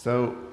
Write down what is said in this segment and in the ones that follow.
So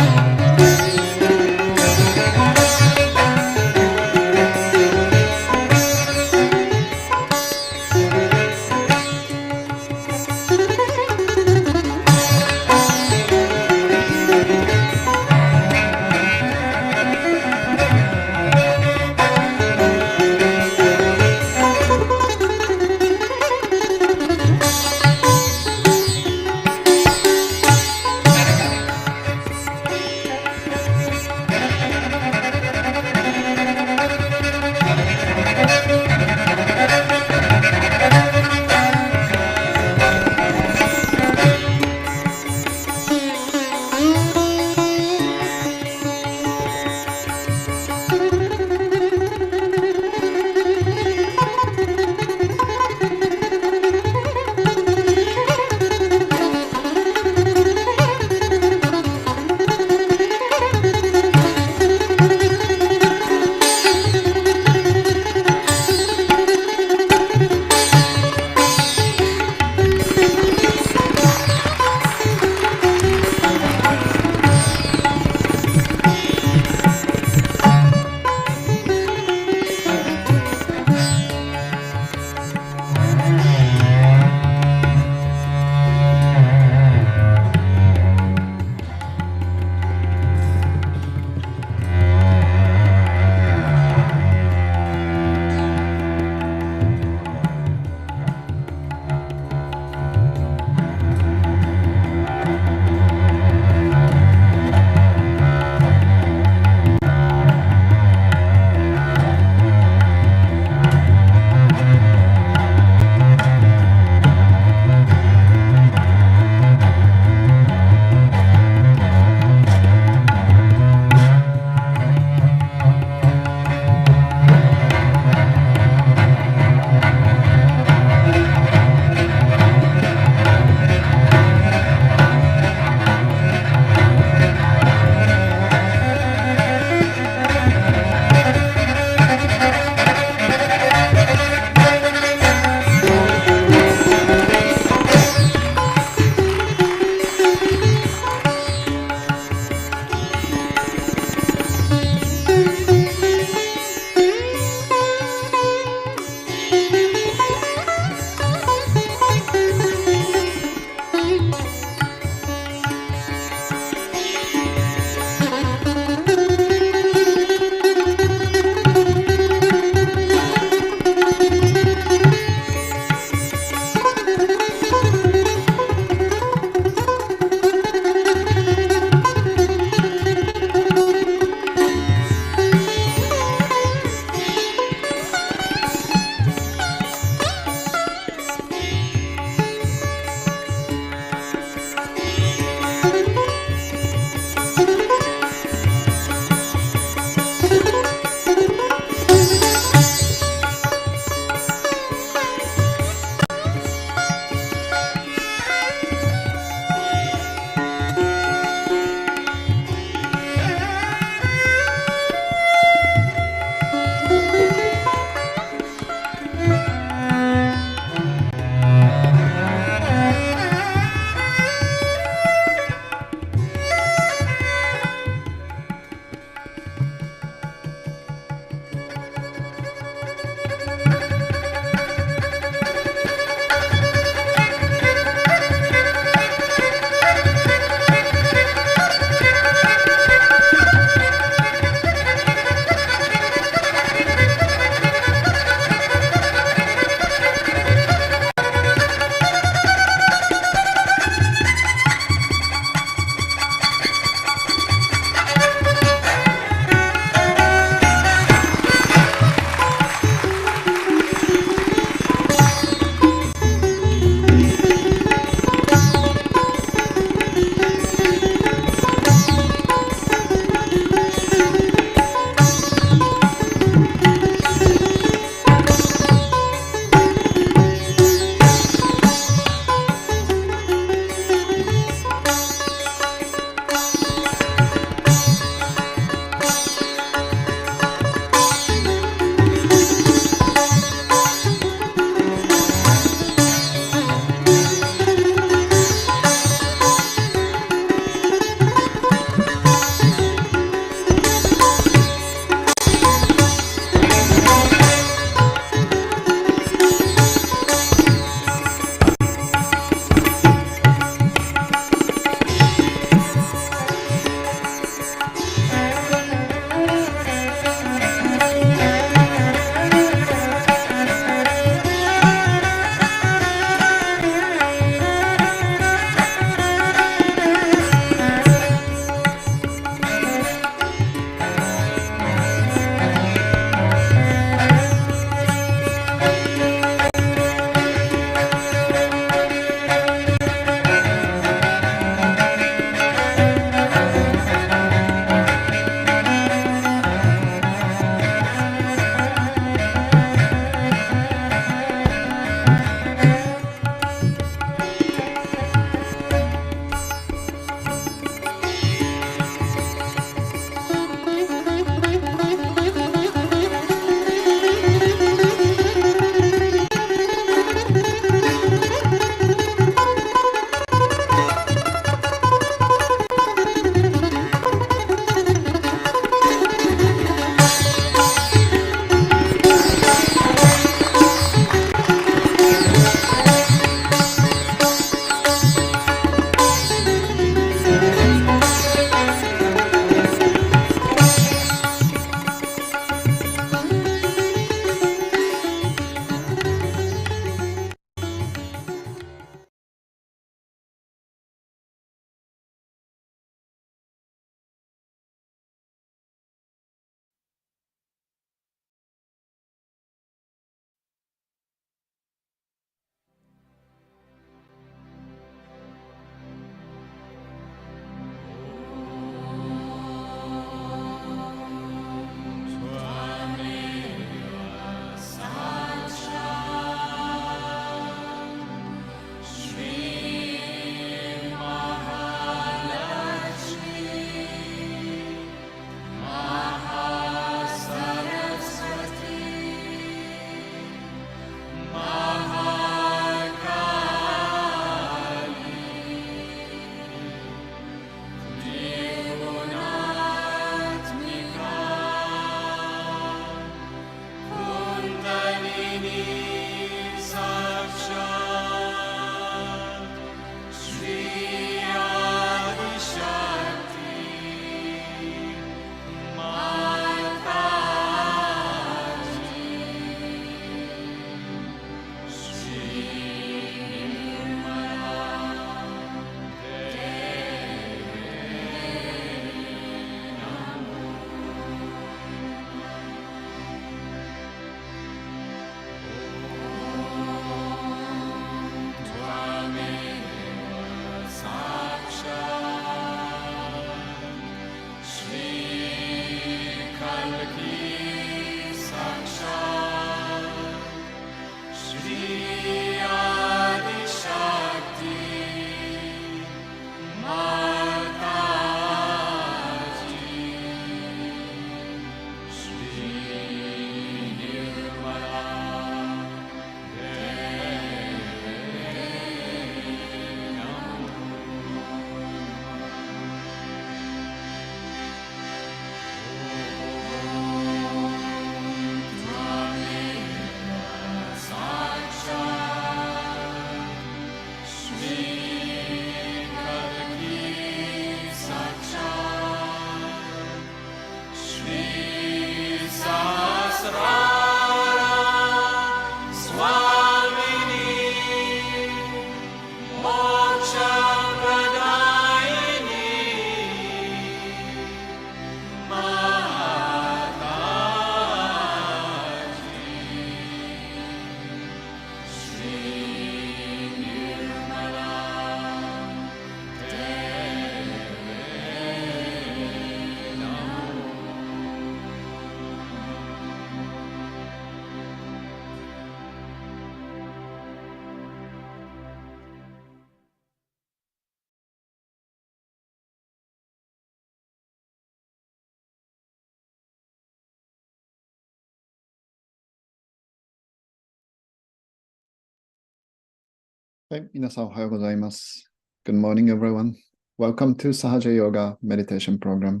はい、皆さんおはようございます。Good morning, everyone. Welcome to Sahaja Yoga Meditation Program.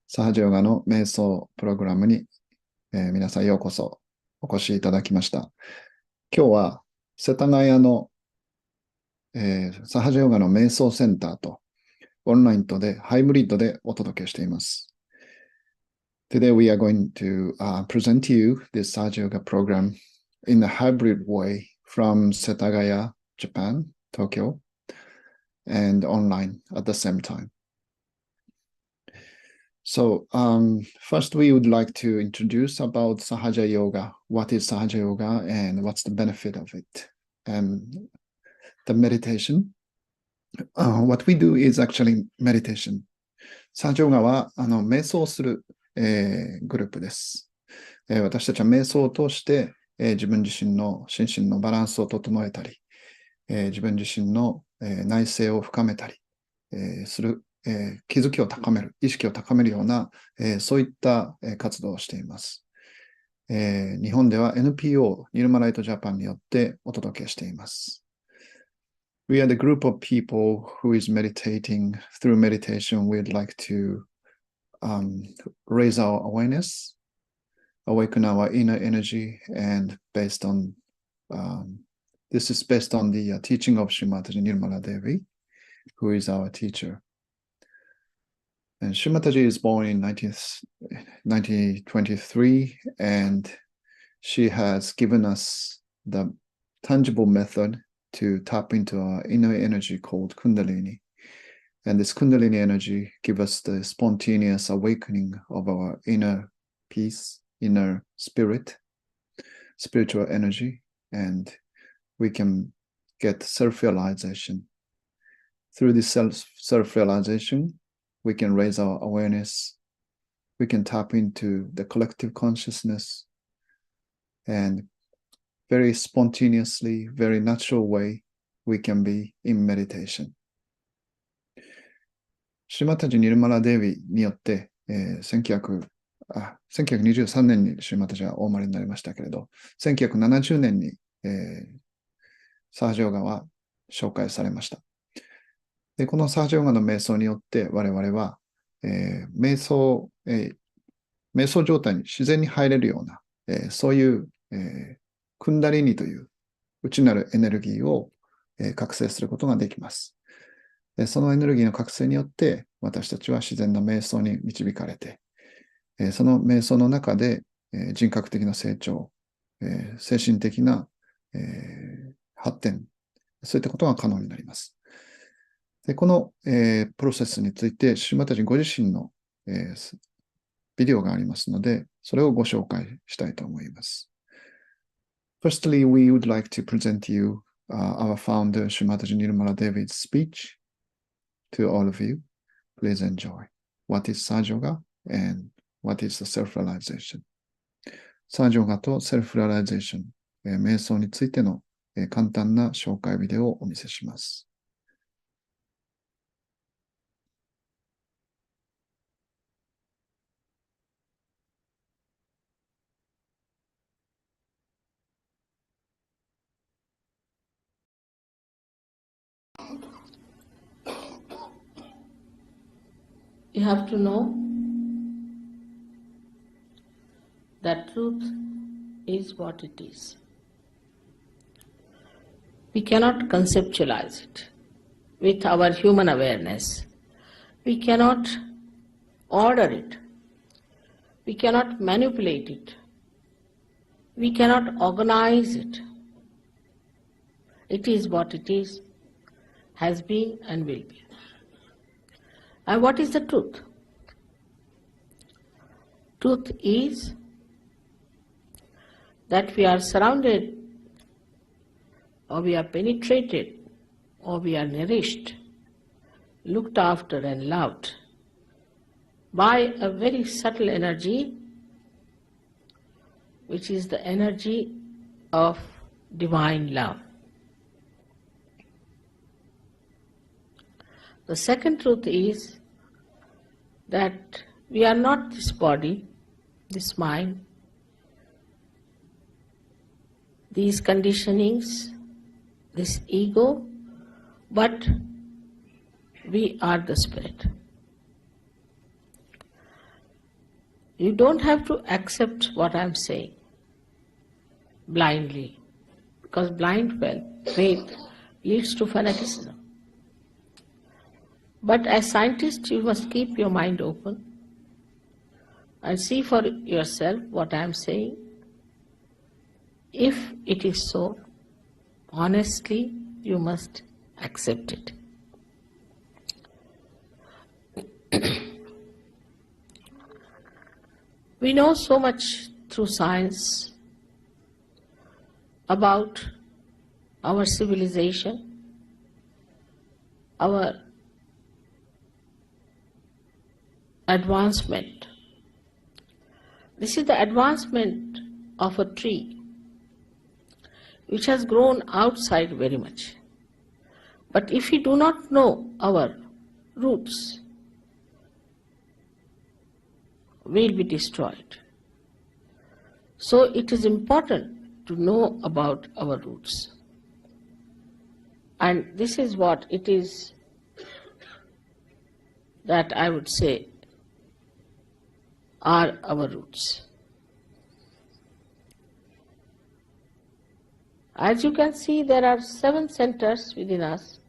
サハジヨガの瞑想プログラムに、皆さんようこそお越しいただきました。今日は世田谷の、サハジヨガの瞑想センターとオンラインとでハイブリッドでお届けしています。Today we are going to present to you this Sahaja Yoga program in a hybrid way from Setagaya, Japan, Tokyo, and online at the same time. So first we would like to introduce about Sahaja Yoga. What is Sahaja Yoga and what's the benefit of it? And the meditation. What we do is actually meditation. Sahaja Yoga は瞑想する、グループです。私たちは瞑想を通して、自分自身の心身のバランスを整えたり、自分自身の、内省を深めたり、する、気づきを高める、意識を高めるような、そういった、活動をしています。日本では NPO ニルマライトジャパンによってお届けしています。We are the group of people who is meditating. Through meditation, we'd like to raise our awareness.Awaken our inner energy, and based on this is based on the teaching of Srimataji Nirmala Devi, who is our teacher. And Srimataji is born in 1923, and she has given us the tangible method to tap into our inner energy called Kundalini. And this Kundalini energy gives us the spontaneous awakening of our inner peace.Inner spirit, spiritual energy, and we can get self-realization. Through this self-realization, we can raise our awareness, we can tap into the collective consciousness, and very spontaneously, very natural way, we can be in meditation. Srimataji Nirmala Devi によって、1923年にシューマタジはお生まれになりましたけれど、1970年に、サージヨガは紹介されました。で、このサージヨガの瞑想によって我々は、瞑想状態に自然に入れるような、そういう、クンダリニという内なるエネルギーを、覚醒することができます。でそのエネルギーの覚醒によって私たちは自然な瞑想に導かれて、その瞑想の中で、人格的な成長、精神的な、発展、そういったことが可能になります。でこの、プロセスについて、シュマタジご自身の、ビデオがありますので、それをご紹介したいと思います。Firstly, we would like to present you our founder, Srimataji Nirmala Devi's speech to all of you. Please enjoy. What is Sahaja Yoga and what is the self-realization? サージョガとセルフレアライゼーション、瞑想についての、簡単な紹介ビデオをお見せします。You have to know that truth is what it is. We cannot conceptualize it with our human awareness. We cannot order it. We cannot manipulate it. We cannot organize it. It is what it is, has been and will be. And what is the truth? Truth is that we are surrounded, or we are penetrated, or we are nourished, looked after and loved by a very subtle energy, which is the energy of divine love. The second truth is that we are not this body, this mind, these conditionings, this ego, but we are the spirit. You don't have to accept what I am saying blindly, because blind faith leads to fanaticism. But as scientists, you must keep your mind open and see for yourself what I am saying. If it is so, honestly, you must accept it. We know so much through science about our civilization, our advancement. This is the advancement of a tree which has grown outside very much. But if we do not know our roots, we will be destroyed. So it is important to know about our roots. And this is what it is that I would say are our roots. As you can see, there are 7 centers within us.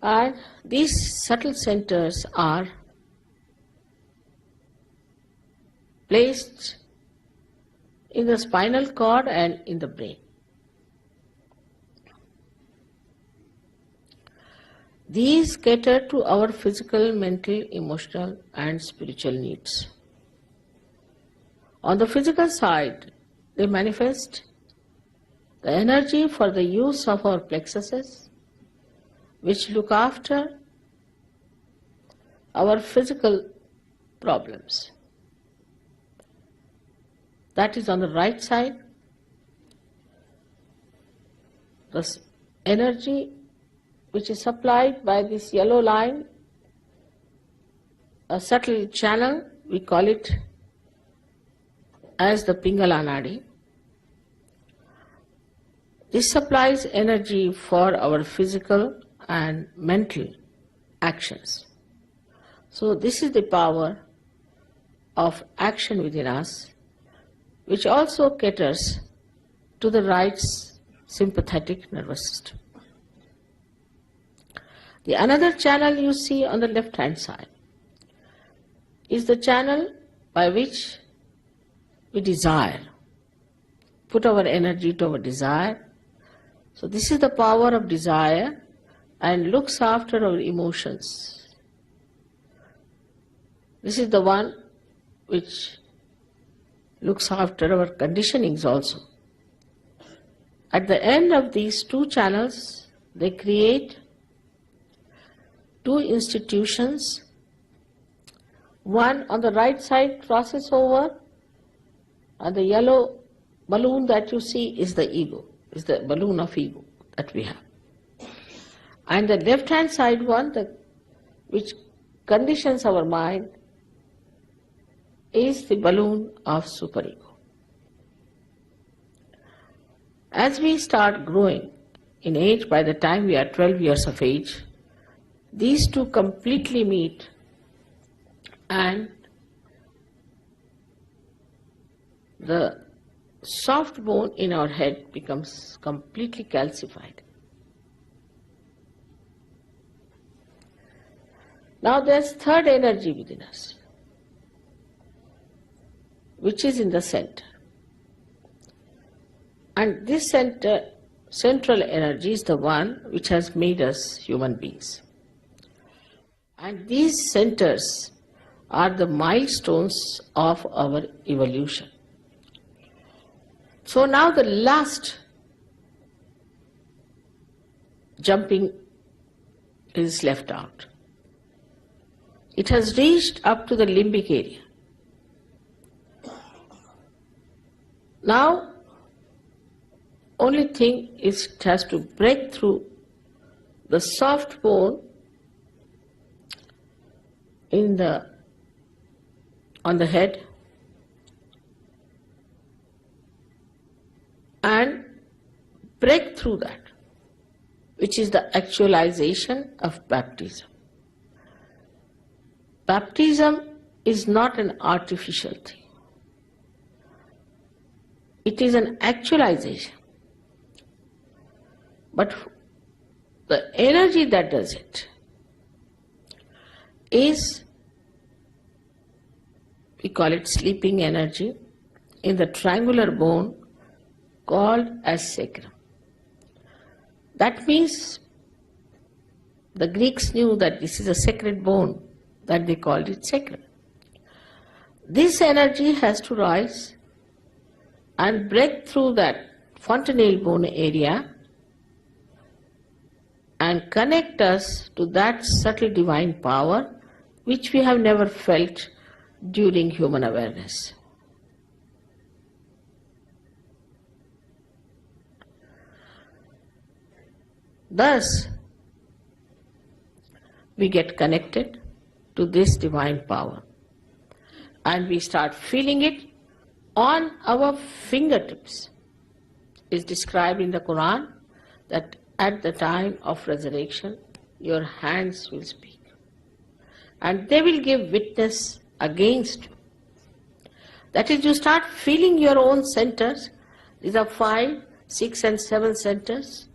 And these subtle centers are placed in the spinal cord and in the brain. These cater to our physical, mental, emotional and spiritual needs. On the physical side, they manifest the energy for the use of our plexuses, which look after our physical problems. That is on the right side. The energy which is supplied by this yellow line, a subtle channel, we call it as the Pingala Nadi. This supplies energy for our physical and mental actions. So this is the power of action within us, which also caters to the right sympathetic nervous system. The another channel you see on the left hand side is the channel by which we desire, put our energy to our desire. So this is the power of desire and looks after our emotions. This is the one which looks after our conditionings also. At the end of these two channels, they create two institutions. One on the right side crosses over, and the yellow balloon that you see is the ego, is the balloon of ego that we have. And the left-hand side one, which conditions our mind, is the balloon of superego. As we start growing in age, by the time we are 12 years of age, these two completely meet and the soft bone in our head becomes completely calcified. Now there's third energy within us, which is in the center. And this central energy is the one which has made us human beings. And these centers are the milestones of our evolution. So now the last jumping is left out. It has reached up to the limbic area. Now, only thing is it has to break through the soft bone on the head and break through that, which is the actualization of baptism. Baptism is not an artificial thing. It is an actualization. But the energy that does it is, we call it sleeping energy, in the triangular bone called as sacrum. That means the Greeks knew that this is a sacred bone, that they called it sacrum. This energy has to rise and break through that fontanelle bone area and connect us to that subtle divine power which we have never felt during human awareness. Thus, we get connected to this divine power and we start feeling it on our fingertips. It's described in the Quran that at the time of resurrection, your hands will speak and they will give witness against you. That is, you start feeling your own centers. These are 5, 6 and 7 centers,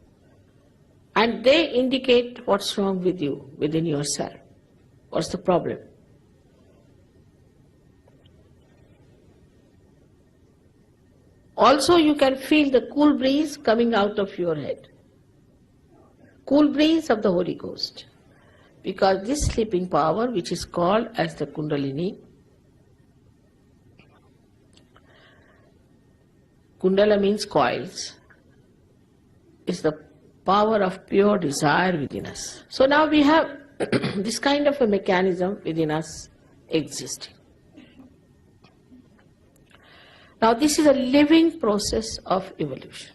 and they indicate what's wrong with you within yourself. What's the problem? Also, you can feel the cool breeze coming out of your head. Cool breeze of the Holy Ghost. Because this sleeping power, which is called as the Kundalini, Kundala means coils, is the power of pure desire within us. So now we have this kind of a mechanism within us existing. Now this is a living process of evolution.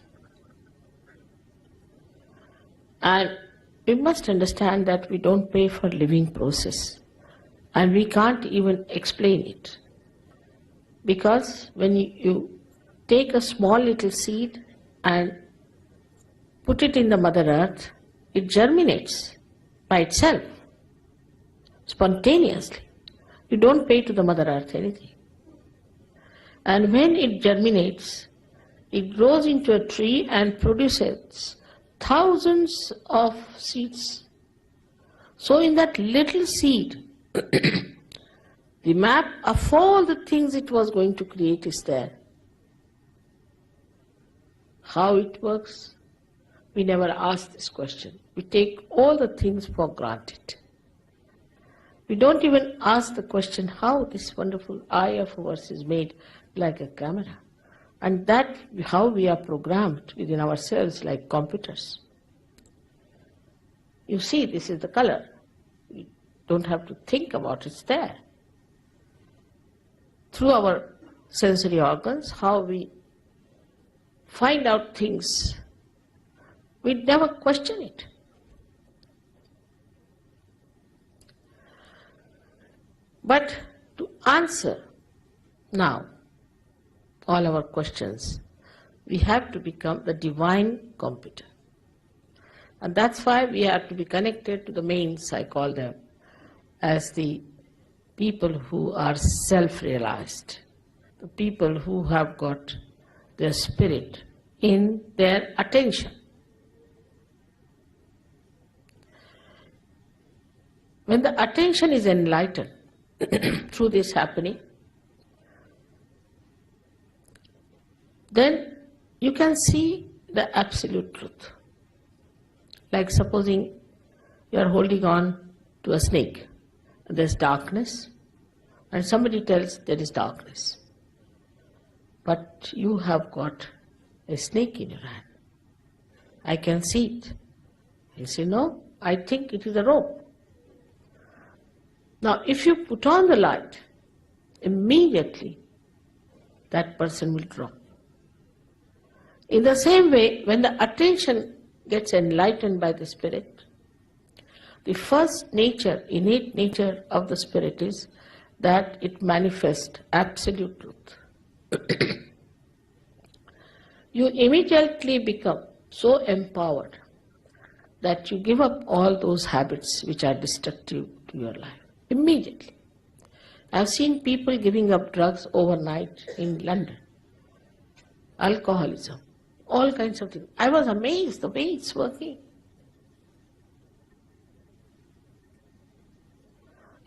And we must understand that we don't pay for living process and we can't even explain it. Because when you take a small little seed and put it in the Mother Earth, it germinates by itself. spontaneously. You don't pay to the Mother Earth anything. And when it germinates, it grows into a tree and produces thousands of seeds. So in that little seed, the map of all the things it was going to create is there. How it works? We never ask this question. We take all the things for granted. We don't even ask the question how this wonderful eye of ours is made like a camera. And that how we are programmed within ourselves like computers. You see, this is the color. We don't have to think about it, it's there. Through our sensory organs, how we find out things, we never question it. But to answer now all our questions, we have to become the divine computer. And that's why we have to be connected to the mains, I call them, as the people who are self-realized, the people who have got their spirit in their attention. When the attention is enlightened through this happening, then you can see the absolute truth. Like supposing you are holding on to a snake, and there's darkness, and somebody tells there is darkness. But you have got a snake in your hand. I can see it. You say, no, I think it is a rope. Now, if you put on the light, immediately that person will drop. In the same way, when the attention gets enlightened by the spirit, the first nature, innate nature of the spirit is that it manifests absolute truth. You immediately become so empowered that you give up all those habits which are destructive to your life. Immediately. I've seen people giving up drugs overnight in London. Alcoholism, all kinds of things. I was amazed the way it's working.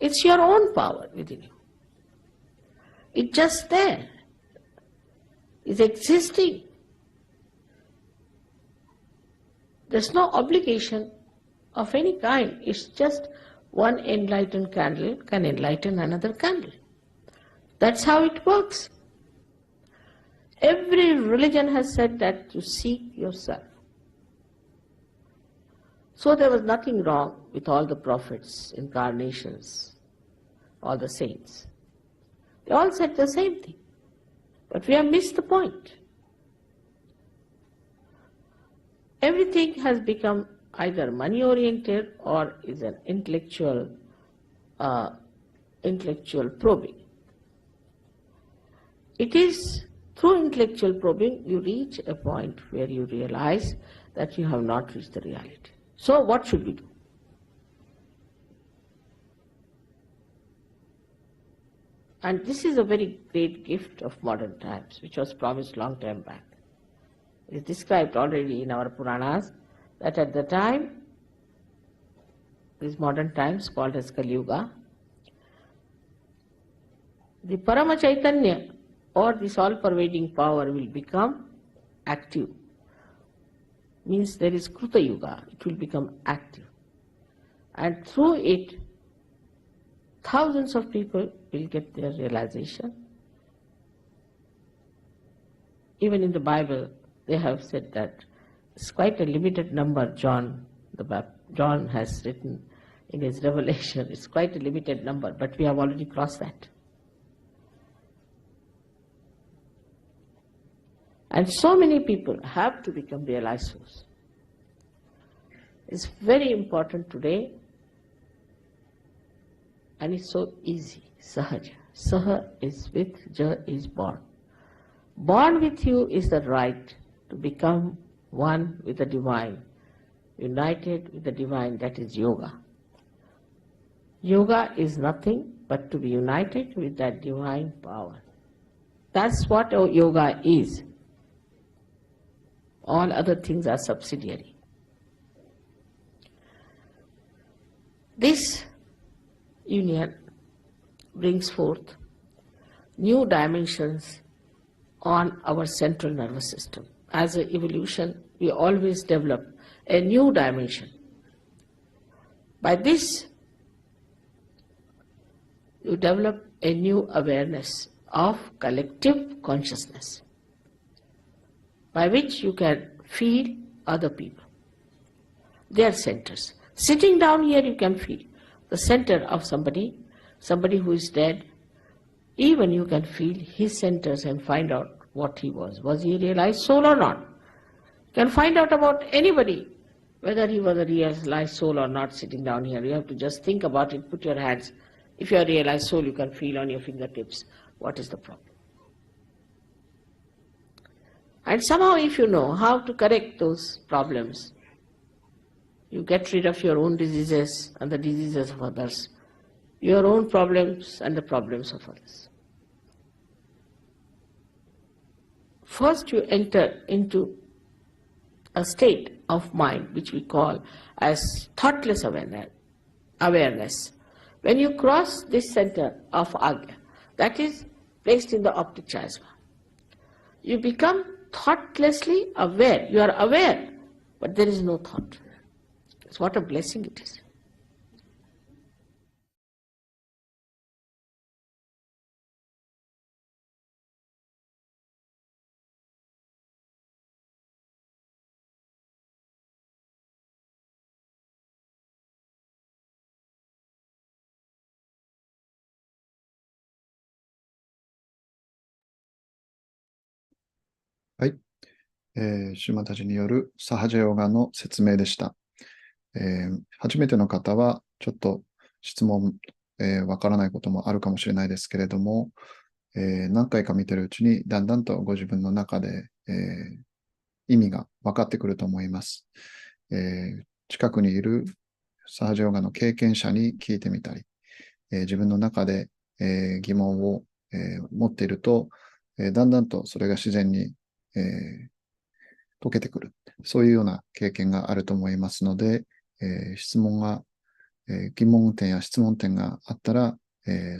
It's your own power within you. It's just there. It's existing. There's no obligation of any kind. It's just one enlightened candle can enlighten another candle. That's how it works. Every religion has said that to seek yourself. So there was nothing wrong with all the prophets, incarnations, all the saints. They all said the same thing. But we have missed the point. Everything has become either money-oriented or is an intellectual probing. It is through intellectual probing you reach a point where you realize that you have not reached the reality. So what should we do? And this is a very great gift of modern times, which was promised long time back. It is described already in our Puranas that at the time, these modern times called as Kali Yuga, the Parama Chaitanya or this all-pervading power will become active. Means there is Kruta Yuga, it will become active. And through it, thousands of people will get their realization. Even in the Bible, they have said that it's quite a limited number. John has written in his Revelation, it's quite a limited number, but we have already crossed that. And so many people have to become realized souls. It's very important today, and it's so easy. Sahaja. Saha is with, Ja is born. Born with you is the right to become one with the divine, united with the divine, that is yoga. Yoga is nothing but to be united with that divine power. That's what yoga is. All other things are subsidiary. This union brings forth new dimensions on our central nervous system. As an evolution, we always develop a new dimension. By this, you develop a new awareness of collective consciousness, by which you can feel other people, their centers. Sitting down here, you can feel the center of somebody who is dead. Even you can feel his centers and find out what he was. Was he a realized soul or not? You can find out about anybody, whether he was a realized soul or not, sitting down here. You have to just think about it, put your hands. If you are a realized soul, you can feel on your fingertips what is the problem. And somehow if you know how to correct those problems, you get rid of your own diseases and the diseases of others, your own problems and the problems of others. First you enter into a state of mind which we call as thoughtless awareness. When you cross this center of Agya, that is placed in the optic chiasma, you become thoughtlessly aware. You are aware, but there is no thought. What a blessing it is.はい。島たちによるサハジャヨガの説明でした。初めての方は、ちょっと質問、わからないこともあるかもしれないですけれども、何回か見てるうちに、だんだんとご自分の中で、意味が分かってくると思います。近くにいるサハジャヨガの経験者に聞いてみたり、自分の中で、疑問を、持っていると、だんだんとそれが自然に、解けてくる。そういうような経験があると思いますので、質問が、疑問点や質問点があったら、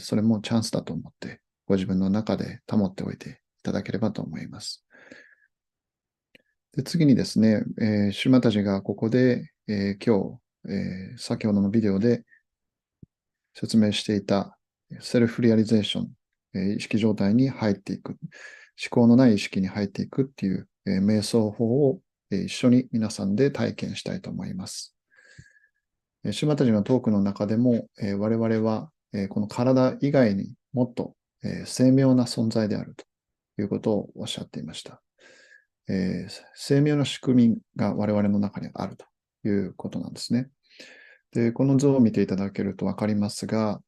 それもチャンスだと思って、ご自分の中で保っておいていただければと思います。で次にですね、シュマタジがここで、今日、先ほどのビデオで説明していたセルフリアリゼーション、意識状態に入っていく、思考のない意識に入っていくっていう、瞑想法を、一緒に皆さんで体験したいと思います。シュマタジのトークの中でも、我々は、この体以外にもっと、精妙な存在であるということをおっしゃっていました。精妙な仕組みが我々の中にあるということなんですね。で、この図を見ていただけるとわかりますが、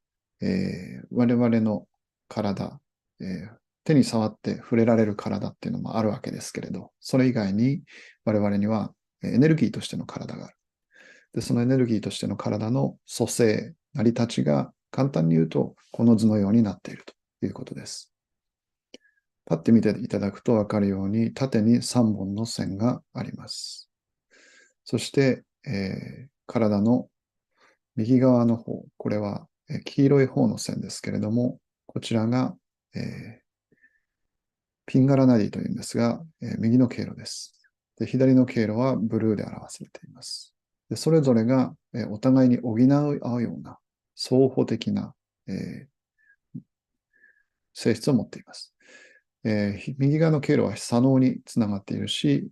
我々の体、手に触って触れられる体っていうのもあるわけですけれど、それ以外に我々にはエネルギーとしての体がある。で、そのエネルギーとしての体の組成、成り立ちが簡単に言うと、この図のようになっているということです。パッて見ていただくとわかるように、縦に3本の線があります。そして、体の右側の方、これは黄色い方の線ですけれども、こちらが、ピンガラナディというんですが、右の経路です。で、左の経路はブルーで表されています。で、それぞれが、お互いに補い合うような相補的な、性質を持っています。右側の経路は左脳につながっているし、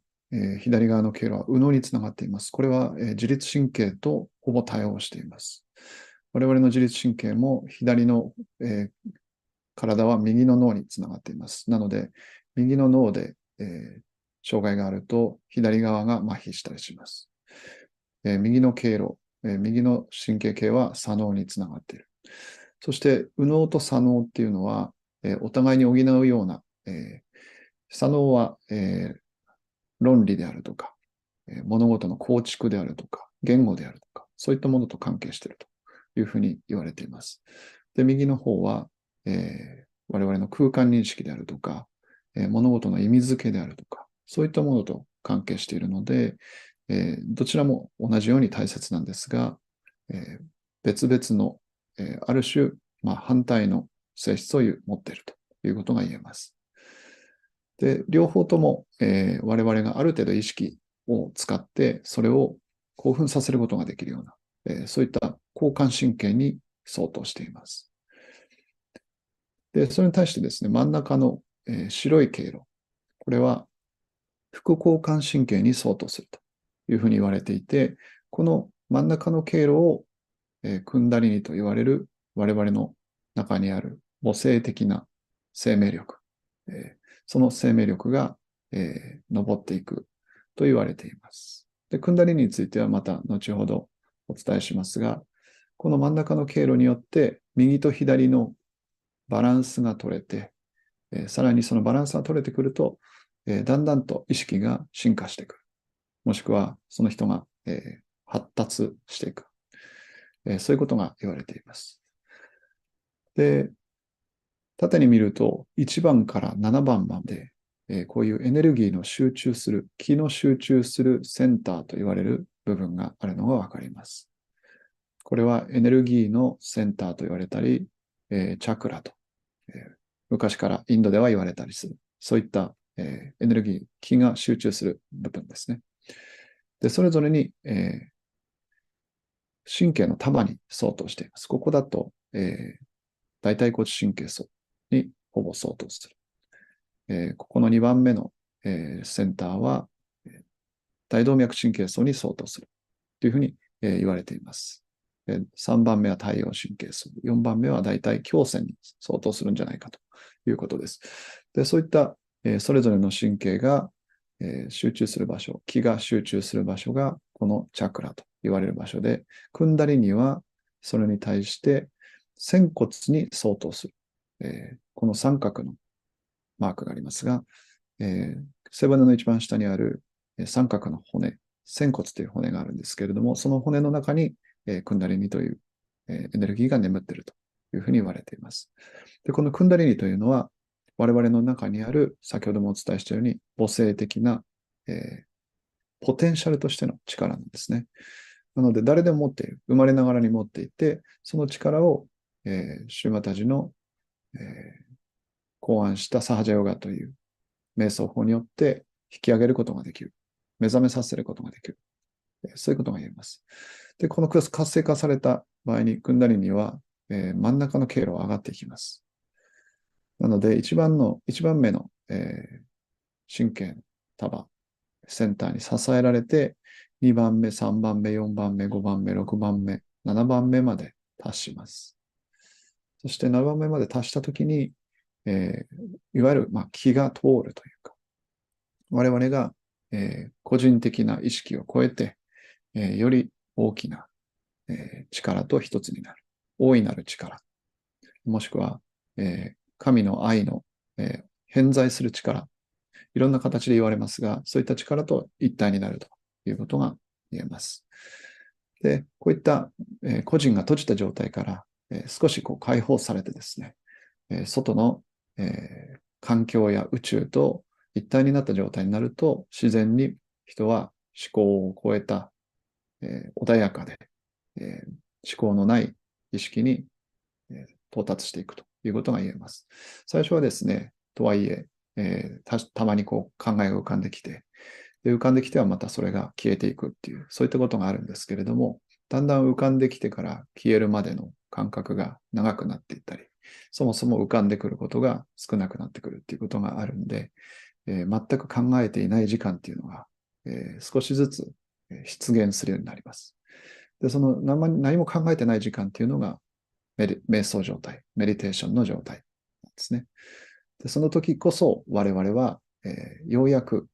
左側の経路は右脳につながっています。これは、自律神経とほぼ対応しています。我々の自律神経も左の、体は右の脳につながっています。なので、右の脳で、障害があると左側が麻痺したりします。右の経路、右の神経系は左脳につながっている。そして、右脳と左脳っていうのは、お互いに補うような、左脳は、論理であるとか、物事の構築であるとか、言語であるとか、そういったものと関係しているというふうに言われています。で、右の方は、我々の空間認識であるとか、物事の意味付けであるとか、そういったものと関係しているので、どちらも同じように大切なんですが、別々の、ある種、反対の性質を持っているということが言えます。で、両方とも、我々がある程度意識を使って、それを興奮させることができるような、そういった交感神経に相当しています。で、それに対してですね、真ん中の、白い経路、これは副交感神経に相当するというふうに言われていて、この真ん中の経路を、クンダリニと言われる我々の中にある母性的な生命力、その生命力が、上っていくと言われています。で、クンダリニについてはまた後ほどお伝えしますが、この真ん中の経路によって右と左のバランスが取れて、さらにそのバランスが取れてくると、だんだんと意識が進化していく。もしくはその人が、発達していく。そういうことが言われています。で、縦に見ると1番から7番まで、こういうエネルギーの集中する、気の集中するセンターと言われる部分があるのがわかります。これはエネルギーのセンターと言われたり、チャクラと、昔からインドでは言われたりする。そういった、エネルギー、気が集中する部分ですね。で、それぞれに、神経の束に相当しています。ここだと、大腿骨神経層にほぼ相当する。ここの2番目の、センターは、大動脈神経層に相当するというふうに、言われています。3番目は太陽神経層、4番目は大体胸腺に相当するんじゃないかということです。で、そういった、それぞれの神経が、集中する場所、気が集中する場所がこのチャクラと言われる場所で、クンダリニはそれに対して仙骨に相当する。この三角のマークがありますが、背骨の一番下にある三角の骨、仙骨という骨があるんですけれども、その骨の中に、クンダリニという、エネルギーが眠っているというふうに言われています。で、このクンダリニというのは、我々の中にある、先ほどもお伝えしたように、母性的な、ポテンシャルとしての力なんですね。なので、誰でも持っている。生まれながらに持っていて、その力を、シューマタジの、考案したサハジャヨガという瞑想法によって引き上げることができる。目覚めさせることができる。そういうことが言えます。で、この活性化された場合に、クンダリニは、真ん中の経路が上がっていきます。なので、一番目の、神経の束、センターに支えられて、2番目、3番目、4番目、5番目、6番目、7番目まで達します。そして7番目まで達したときに、いわゆる、気が通るというか、我々が、個人的な意識を超えて、より大きな、力と一つになる。大いなる力。もしくは、神の愛の、偏在する力。いろんな形で言われますが、そういった力と一体になるということが言えます。で、こういった、個人が閉じた状態から、少しこう解放されてですね、外の、環境や宇宙と一体になった状態になると、自然に人は思考を超えた、穏やかで、思考のない意識に、到達していくということが言えます。最初はですね、とはいえ、たまにこう考えが浮かんできて、で浮かんできてはまたそれが消えていくっていう、そういったことがあるんですけれども、だんだん浮かんできてから消えるまでの間隔が長くなっていったり、そもそも浮かんでくることが少なくなってくるっていうことがあるんで、全く考えていない時間っていうのが、少しずつ出現するようになります。で、その何も考えてない時間っていうのが瞑想状態、メディテーションの状態なんですね。で、その時こそ我々は、ようやく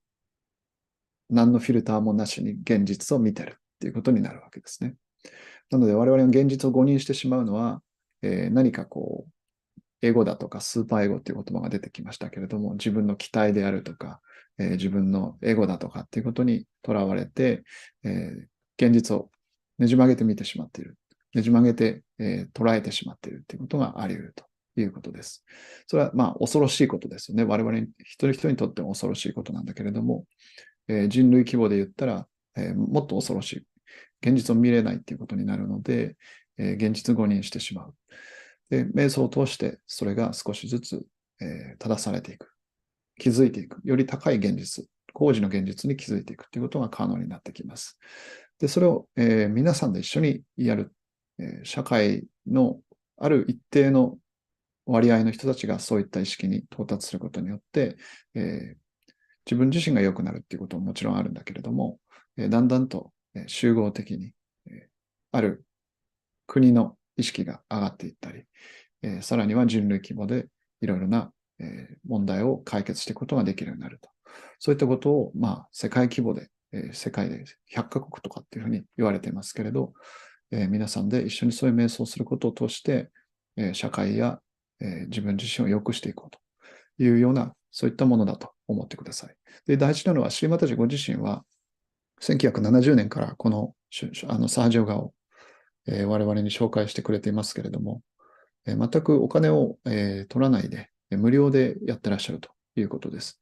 何のフィルターもなしに現実を見てるっていうことになるわけですね。なので我々が現実を誤認してしまうのは、何かこう、エゴだとかスーパーエゴっていう言葉が出てきましたけれども、自分の期待であるとか、自分のエゴだとかっていうことにとらわれて、現実をねじ曲げて見てしまっている。ねじ曲げて、捉えてしまっているということがあり得るということです。それはまあ恐ろしいことですよね。我々一人一人にとっても恐ろしいことなんだけれども、人類規模で言ったら、もっと恐ろしい。現実を見れないっていうことになるので、現実誤認してしまう。で、瞑想を通してそれが少しずつ、正されていく。気づいていく。より高い現実、工事の現実に気づいていくということが可能になってきます。で、それを、皆さんで一緒にやる。社会のある一定の割合の人たちがそういった意識に到達することによって、自分自身が良くなるっていうことももちろんあるんだけれども、だんだんと集合的に、ある国の意識が上がっていったり、さらには人類規模でいろいろな、問題を解決していくことができるようになると。そういったことを、まあ、世界規模で、世界で100カ国とかっていうふうに言われていますけれど、皆さんで一緒にそういう瞑想をすることを通して、社会や、自分自身を良くしていこうというような、そういったものだと思ってください。で、大事なのは、シーマタジご自身は、1970年からこのサージヨガを、我々に紹介してくれていますけれども、全くお金を、取らないで、無料でやってらっしゃるということです。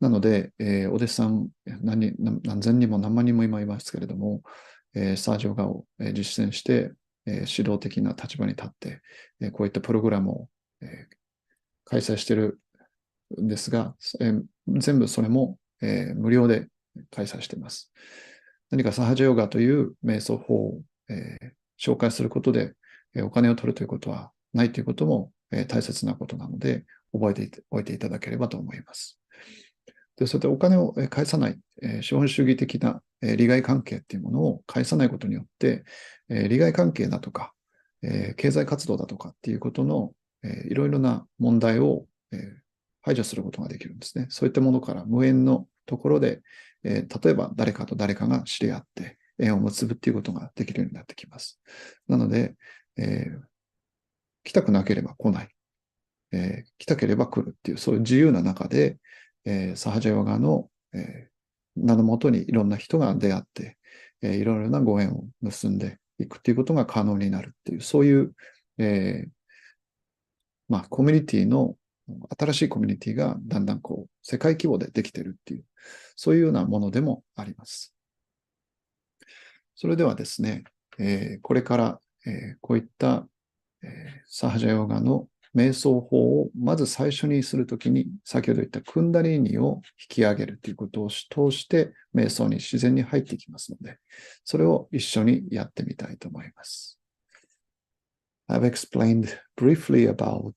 なので、お弟子さん何千人も何万人も今いますけれども、サージヨガを実践して、指導的な立場に立って、こういったプログラムを、開催しているんですが、全部それも、無料で開催しています。何かサハジャヨガという瞑想法を、紹介することで、お金を取るということはないということも、大切なことなので、覚えておいていただければと思います。で、それでお金を返さない、資本主義的な利害関係っていうものを返さないことによって、利害関係だとか、経済活動だとかっていうことの、いろいろな問題を、排除することができるんですね。そういったものから無縁のところで、例えば誰かと誰かが知り合って縁を結ぶっていうことができるようになってきます。なので、来たくなければ来ない。来たければ来るっていう、そういう自由な中で、サハジャヨガの、名のもとにいろんな人が出会って、いろいろなご縁を結んでいくっていうことが可能になるっていう、そういう、コミュニティの、新しいコミュニティがだんだんこう、世界規模でできてるっていう、そういうようなものでもあります。それではですね、これから、こういった、サハジャヨガの瞑想法をまず最初にするときに、先ほど言ったクンダリーニを引き上げるということを通して瞑想に自然に入っていきますので、それを一緒にやってみたいと思います。I've explained briefly about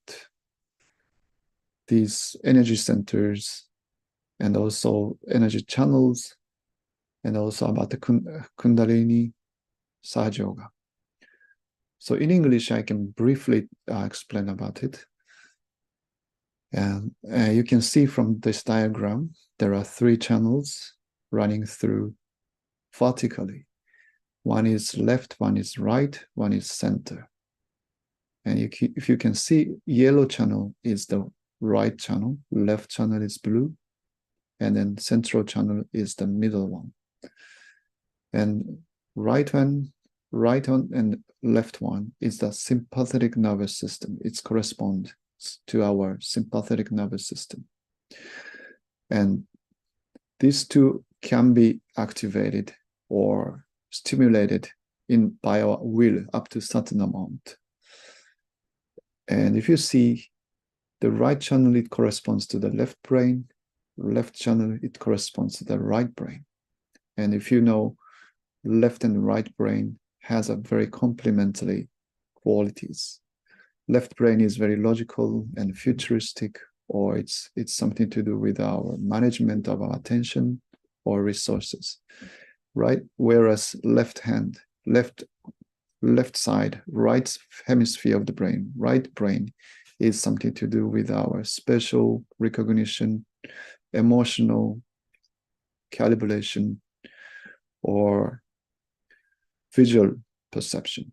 these energy centers and also energy channels and also about the Kundalini Sahaja Yoga. So in English, I can briefly explain about it. And you can see from this diagram, there are 3 channels running through vertically. One is left, one is right, one is center. And if you can see, yellow channel is the right channel, left channel is blue, and then central channel is the middle one. And right one and left one is the sympathetic nervous system. It corresponds to our sympathetic nervous system. And these two can be activated or stimulated by our will up to a certain amount. And if you see the right channel, it corresponds to the left brain, left channel, it corresponds to the right brain. And if you know, left and right brain has a very complementary qualities. Left brain is very logical and futuristic, or it's something to do with our management of our attention or resources, right? Whereas left side, right hemisphere of the brain, right brain is something to do with our spatial recognition, emotional calibration, or visual perception,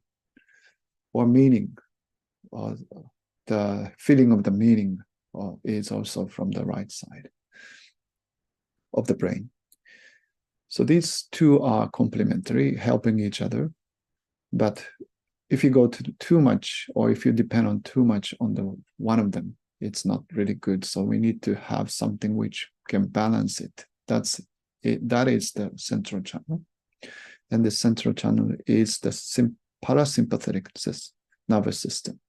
or meaning, or the feeling of the meaning is also from the right side of the brain. So these two are complementary, helping each other, but if you go to too much, or if you depend on too much on the one of them, it's not really good. So we need to have something which can balance it. That's it. That is the central channel. And the central channel is the parasympathetic nervous system.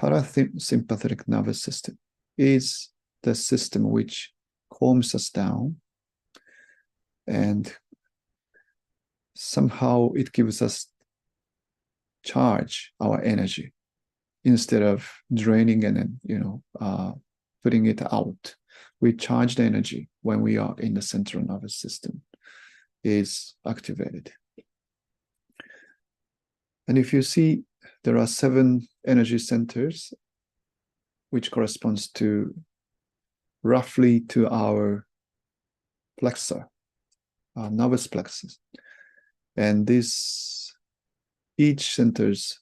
Parasympathetic nervous system is the system which calms us down, and somehow it gives us charge our energy instead of draining and then putting it out. We charge the energy when we are in the central nervous system is activated. And if you see, there are 7 energy centers which corresponds to roughly to our plexus, our nervous plexus. And this, each centers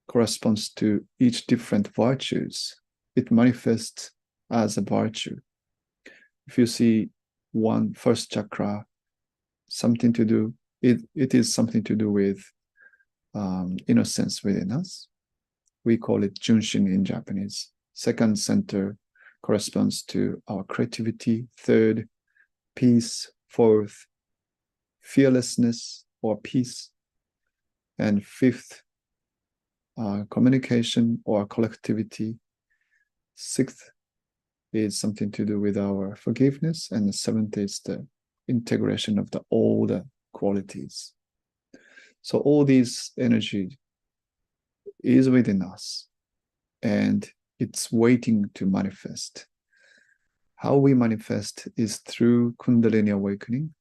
corresponds to each different virtues. It manifests as a virtue. If you see one first chakra, something to do, it is something to do with innocence within us. We call it Junshin in Japanese. Second center corresponds to our creativity. Third, peace. Fourth, fearlessness or peace. And fifth, communication or collectivity. Sixth is something to do with our forgiveness. And the seventh is the integration of all the qualities. So all these energy is within us, and it's waiting to manifest. How we manifest is through Kundalini awakening.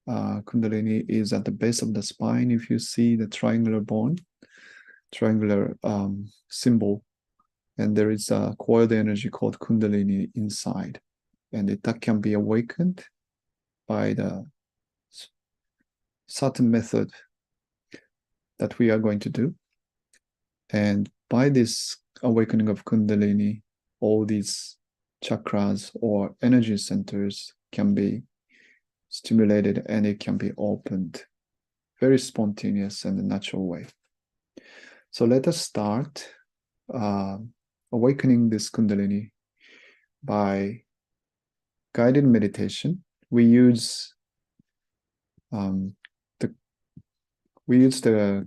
Kundalini is at the base of the spine. If you see the triangular bone, triangular symbol, and there is a coiled energy called Kundalini inside, and that can be awakened by the certain method that we are going to do. And by this awakening of Kundalini, all these chakras or energy centers can be stimulated, and it can be opened very spontaneous and natural way. So let us start awakening this Kundalini by guided meditation. We use the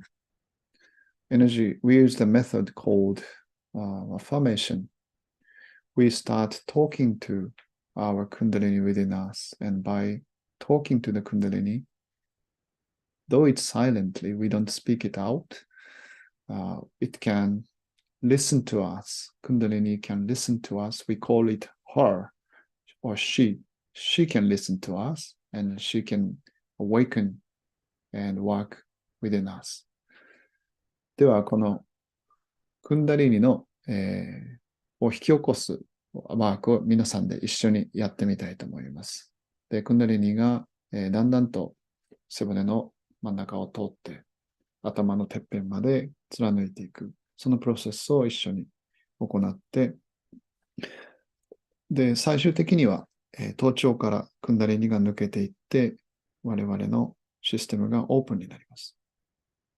energy. We use the method called affirmation. We start talking to our Kundalini within us, and by talking to the Kundalini, though it's silently, we don't speak it out, it can listen to us. Kundalini can listen to us. We call it her or she. She can listen to us, and she can awaken and work within us. では、このクンダリニの、を引き起こすワークを皆さんで一緒にやってみたいと思います。で、クンダリニが、だんだんと背骨の真ん中を通って頭のてっぺんまで貫いていく。そのプロセスを一緒に行って、で、最終的には、頭頂からクンダリニが抜けていって、我々のシステムがオープンになります。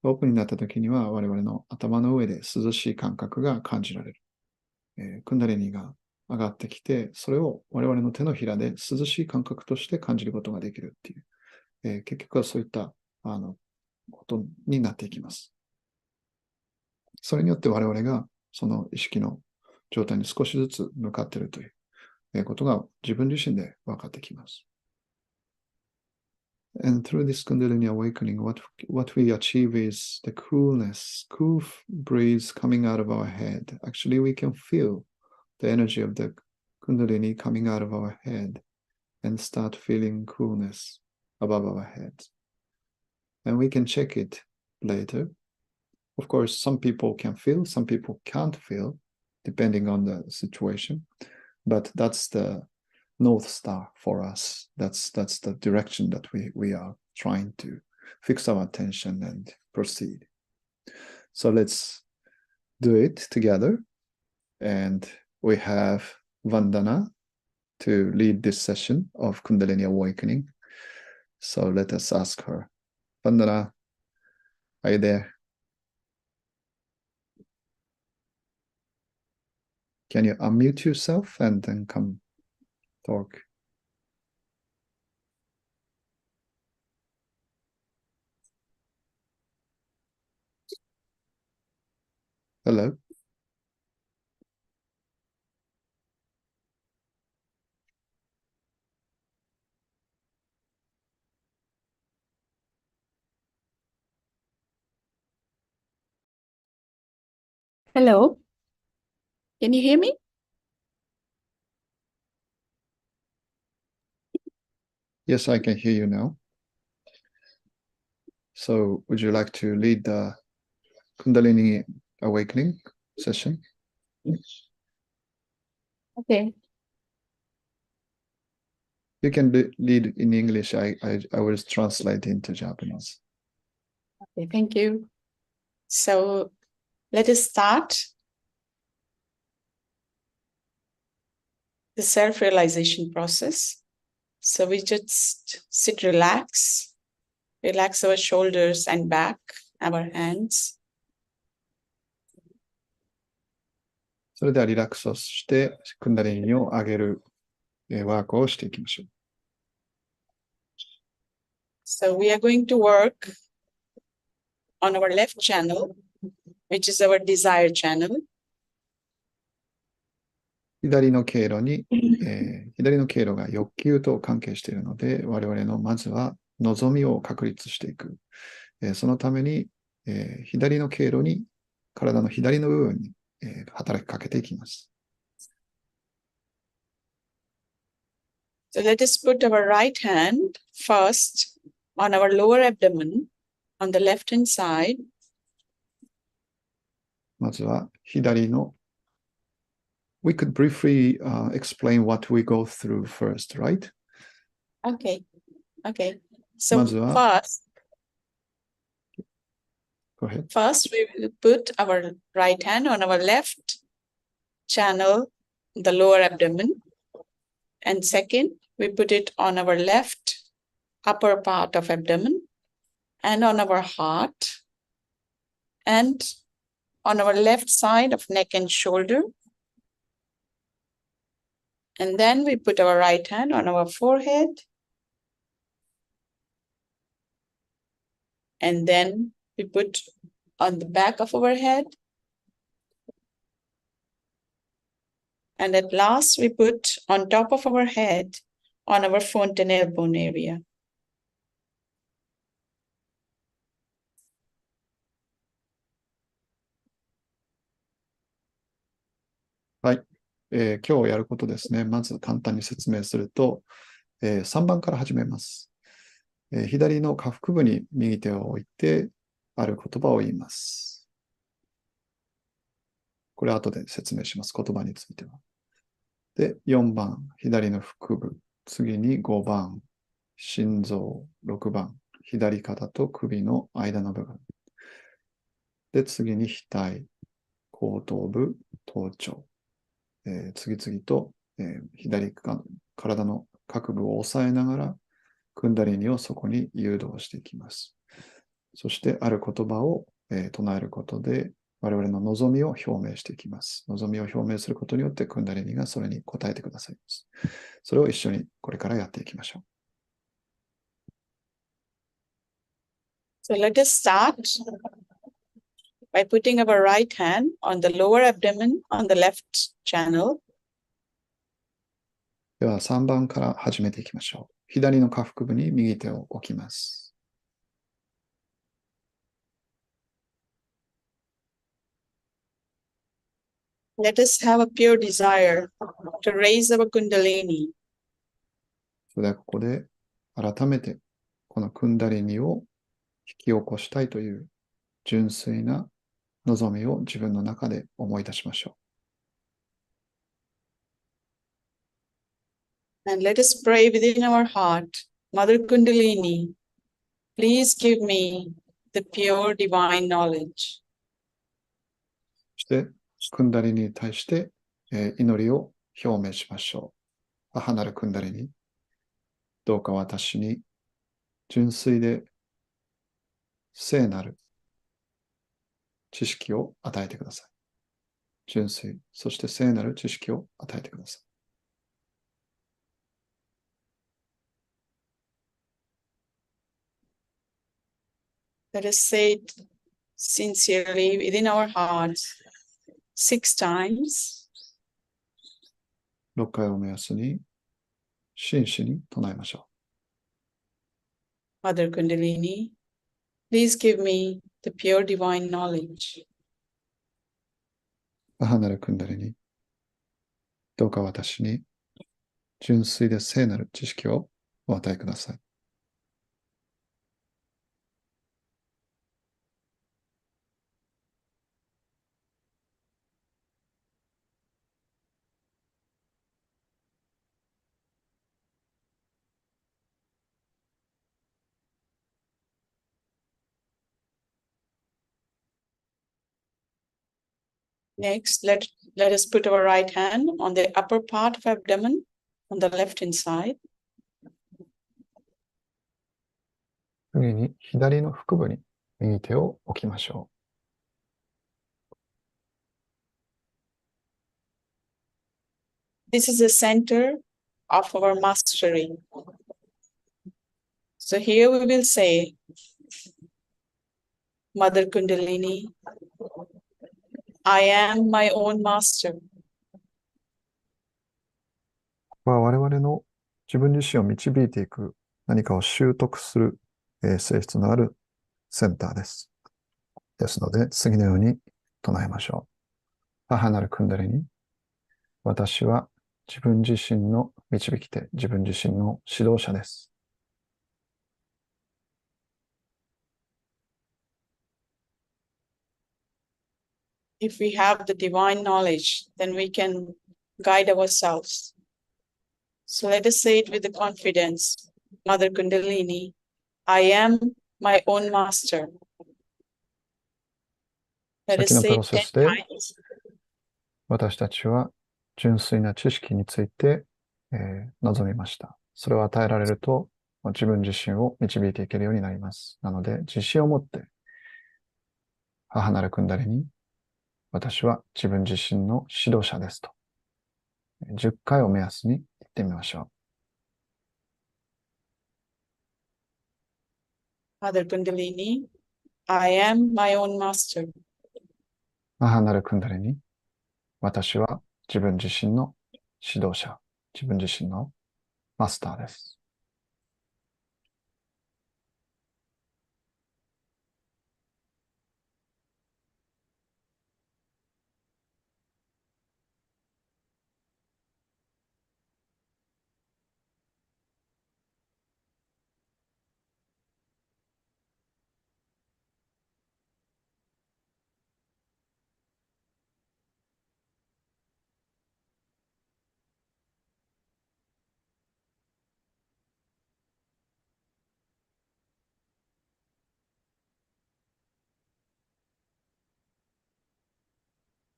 オープンになった時には我々の頭の上で涼しい感覚が感じられる。クンダリニが上がってきて、それを我々の手のひらで涼しい感覚として感じることができるっていう、結局はそういったことになっていきます。それによって我々がその意識の状態に少しずつ向かっているということが自分自身で分かってきます。And through this Kundalini awakening, what we achieve is the coolness, cool breeze coming out of our head. Actually, we can feel the energy of the Kundalini coming out of our head and start feeling coolness above our heads. And we can check it later. Of course, some people can feel, some people can't feel, depending on the situation. But that's the North Star for us. That's the direction that we are trying to fix our attention and proceed. So let's do it together. And we have Vandana to lead this session of Kundalini Awakening. So let us ask her. Vandana, are you there? Can you unmute yourself and then come talk? Hello? Hello, can you hear me? Yes, I can hear you now. So would you like to lead the Kundalini awakening session? Okay. You can lead in English. I will translate into Japanese. Okay, thank you. So let us start the self-realization process. So we just sit, relax our shoulders and back, our hands. それではリラックスをして、クンダリニを上げるワークをしていきましょう。So we are going to work on our left channel, which is our desire channel. 左の経路が欲求と関係しているので、我々のまずは望みを確立していく。そのために、左の経路に、体の左の部分に、働きかけていきます。So let us put our right hand first on our lower abdomen on the left hand side. まずは左の We could briefly explain what we go through first, right? Okay. So まずは Go ahead. First, we will put our right hand on our left channel, the lower abdomen. And second, we put it on our left upper part of abdomen and on our heart and on our left side of neck and shoulder. And then we put our right hand on our forehead. And then we put on the back of our head. And at last, we put on top of our head on our fontanelle bone area. はい、今日やることですね。まず簡単に説明すると、3番から始めます。左の下腹部に右手を置いて、ある言葉を言います。これ後で説明します。言葉については。で、4番、左の腹部。次に5番、心臓。6番、左肩と首の間の部分。で、次に額、後頭部、頭頂。次々と、左体の各部を押さえながら、クンダリニをそこに誘導していきます。そして、ある言葉を、唱えることで、我々の望みを表明していきます。望みを表明することによって、クンダリニがそれに応えてくださいます。それを一緒にこれからやっていきましょう。So let us start by putting our right hand on the lower abdomen on the left channel. では3番から始めていきましょう。左の下腹部に右手を置きます。Let us have a pure desire to raise our Kundalini. それではここで改めてこのクンダリニを引き起こしたいという純粋な望みを自分の中で思い出しましょう。And let us pray within our heart, Mother Kundalini, please give me the pure divine knowledge. そしてクンダリニに対して、祈りを表明しましょう。母なるクンダリニ、どうか私に純粋で聖なる知識を与えてください。純粋、そして聖なる知識を与えてください。Let us say it sincerely within our hearts 6 times. 6回を目安に、真摯に唱えましょ Mother Kundalini, please give me the pure divine knowledge. う。母なるクンダリに、どうか私に純粋で聖なる知識をお与えください。Next, let us put our right hand on the upper part of abdomen on the left hand side. 次に左の腹部に右手を置きましょ This is the center of our mastery. So here we will say, Mother Kundalini, I am my own master. う。ここは我々の自分自身を導いていく何かを習得する性質のあるセンターです。ですので、次のように唱えましょう。母なるクンダリに、私は自分自身の導き手、自分自身の指導者です。If we have the divine knowledge, then we can guide ourselves. So let us say it with the confidence, Mother Kundalini, I am my own master. Let us 先の say プロ it セ 10スで times. 私たちは純粋な知識について、望みました。それを与えられると自分自身を導いていけるようになります。なので自信を持って母なるクンダリに私は自分自身の指導者ですと10回を目安に言ってみましょう。 Mother Kundalini, I am my own master. 母なるクンダリに私は自分自身の指導者、自分自身のマスターです。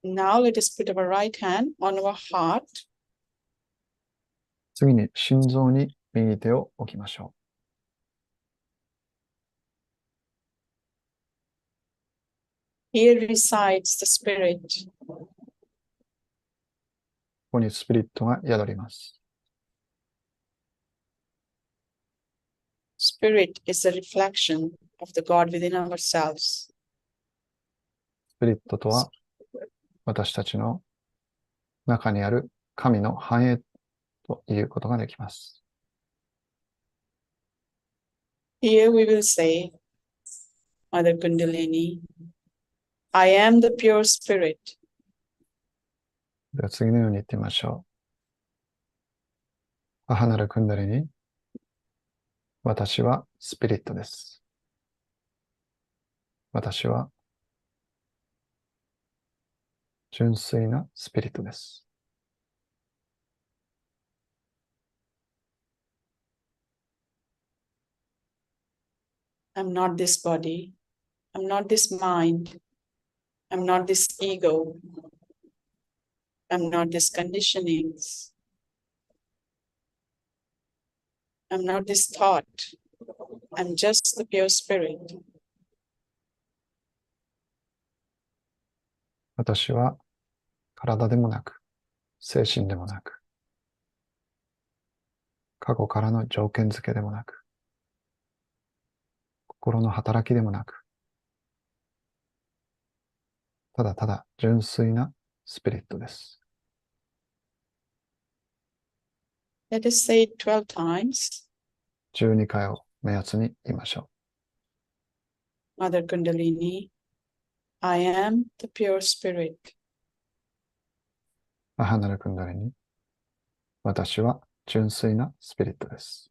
Now let us put our right hand on our heart. 次に心臓に右手を置きましょ Here resides the spirit. う。ここにスピリットが宿ります。Spirit is the reflection of the God within ourselves. スピリットとは私たちの中にある神の繁栄ということができます。Here we will say, Mother Kundalini, I am the pure spirit. では次のように言ってみましょう。母なるクンダリに、私はスピリットです。私は純粋なスピリットです。I'm not this body. I'm not this mind. I'm not this ego. I'm not this conditionings. I'm not this thought. I'm just the pure spirit. 私は体でもなく、精神でもなく、過去からの条件付けでもなく、心の働きでもなく、ただただ純粋なスピリットです。Let us say it 12 times. 12回を目安に言いましょう。Mother Kundalini, I am the pure spirit. 母なるクンダリニ、私は純粋なスピリットです。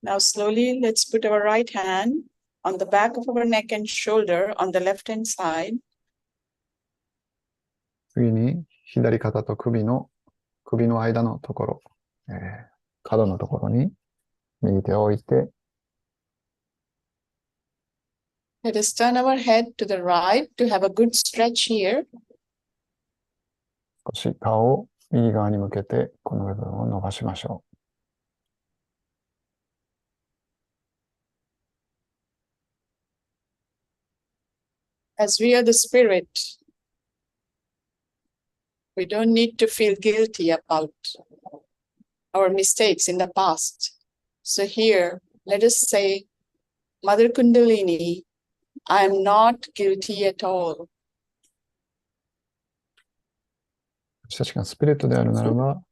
Now slowly, let's put our right hand on the back of our neck and shoulder on the left hand side. 次に、左肩と首の間のところ、角のところに右手を置いて、Let us turn our head to the right to have a good stretch here. 少し顔を右側に向けて、この部分を伸ばしましょう。As we are the spirit, we don't need to feel guilty about our mistakes in the past. So here, let us say, Mother Kundalini, I am not guilty at all. 私たちがスピリットであるならば、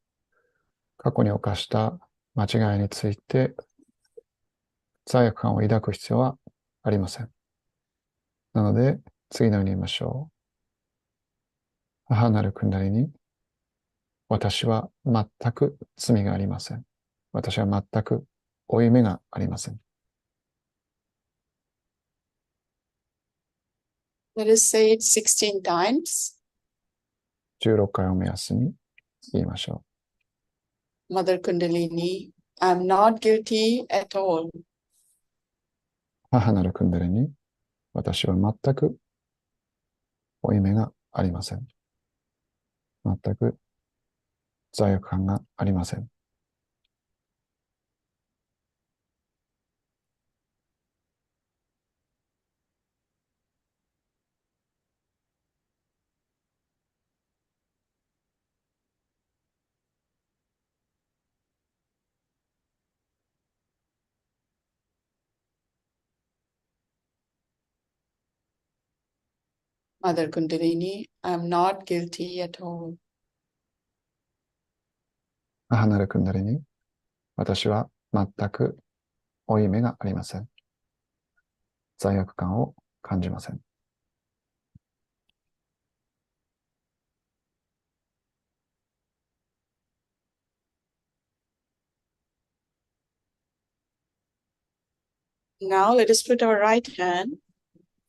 過去に犯した間違いについて罪悪感を抱く必要はありません。なので、次のように言いましょう。母なるクンダリに、私は全く罪がありません。私は全く負い目がありません。Let us say it 16 times. 16回を目安に言いましょう。Mother Kundalini, I am not guilty at all. 母なるクンダリに、私は全く負い目がありません。全く罪悪感がありません。Mother Kundalini, I am not guilty at all. 母なるクンダリに、私は全く負い目がありません。罪悪感を感じません。Now let us put our right hand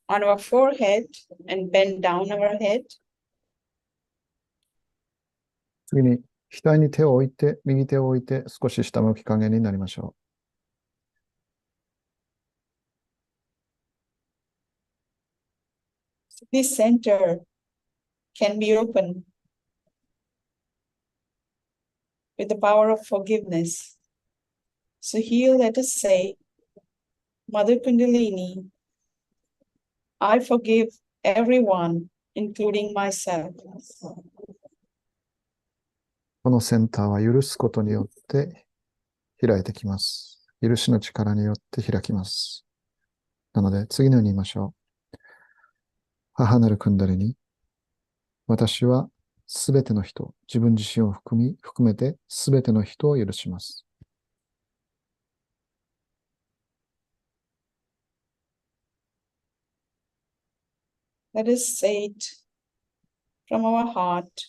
on our forehead and bend down our head. 次に、額に手を置いて、右手を置いて、少し下向き加減になりましょう。This center can be opened with the power of forgiveness. So here let us say, Mother Kundalini, I forgive everyone, including myself. このセンターは許すことによって開いてきます。許しの力によって開きます。なので、次のように言いましょう。母なるクンダリに、私はすべての人、自分自身を含めてすべての人を許します。Let us say it from our heart.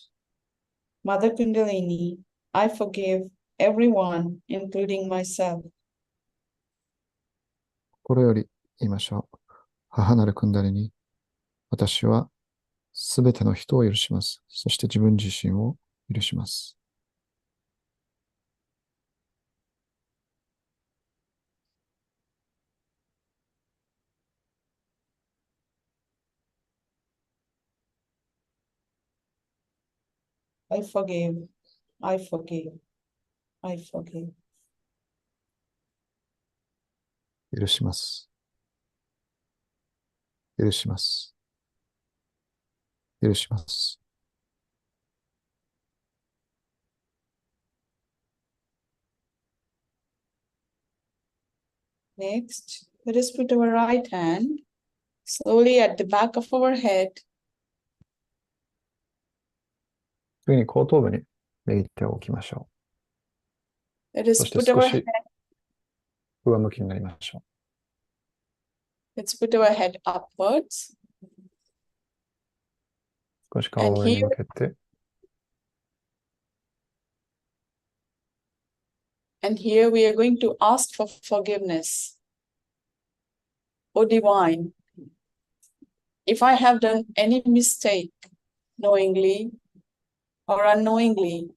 Mother Kundalini, I forgive everyone, including myself. 心より言いましょう。母なるクンダリに、私はすべての人を許します。そして自分自身を許します。I forgive. I forgive. I forgive. 許します。許します。許します。Next, let us put our right hand slowly at the back of our head. 次に後頭部に右手を置きましょ Let う。そ us して put 少 our し上向きになりましょ let's put our head upwards. う。少し顔を上に向けて、 And here we are going to ask for forgiveness. O Divine, if I have done any mistake, knowingly or unknowingly,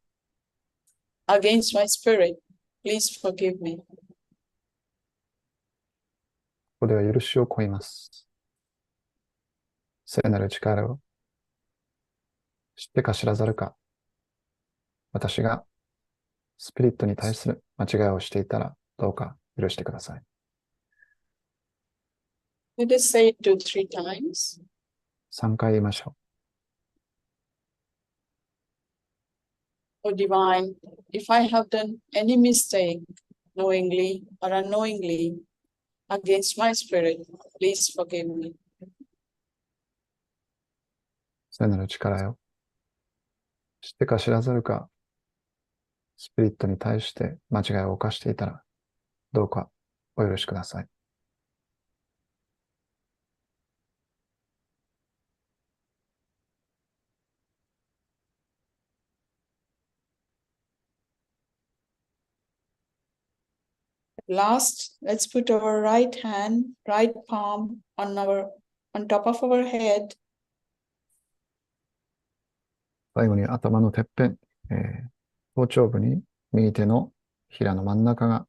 against my spirit, please forgive me. ここでは許しを請います。聖なる力を知ってか知らざるか、私がスピリットに対する間違いをしていたらどうか許してください。Let us say it 2-3 times. 3回言いましょ O Divine, if I have done any mistake, knowingly or unknowingly, against my spirit, please forgive me. う。聖なる力よ。知ってか知らざるか、スピリットに対して間違いを犯していたらどうかお許しください。Last, let's put our right hand, right palm on top of our head. 最後に頭のてっぺん、頭頂部に右手のひらの真ん中が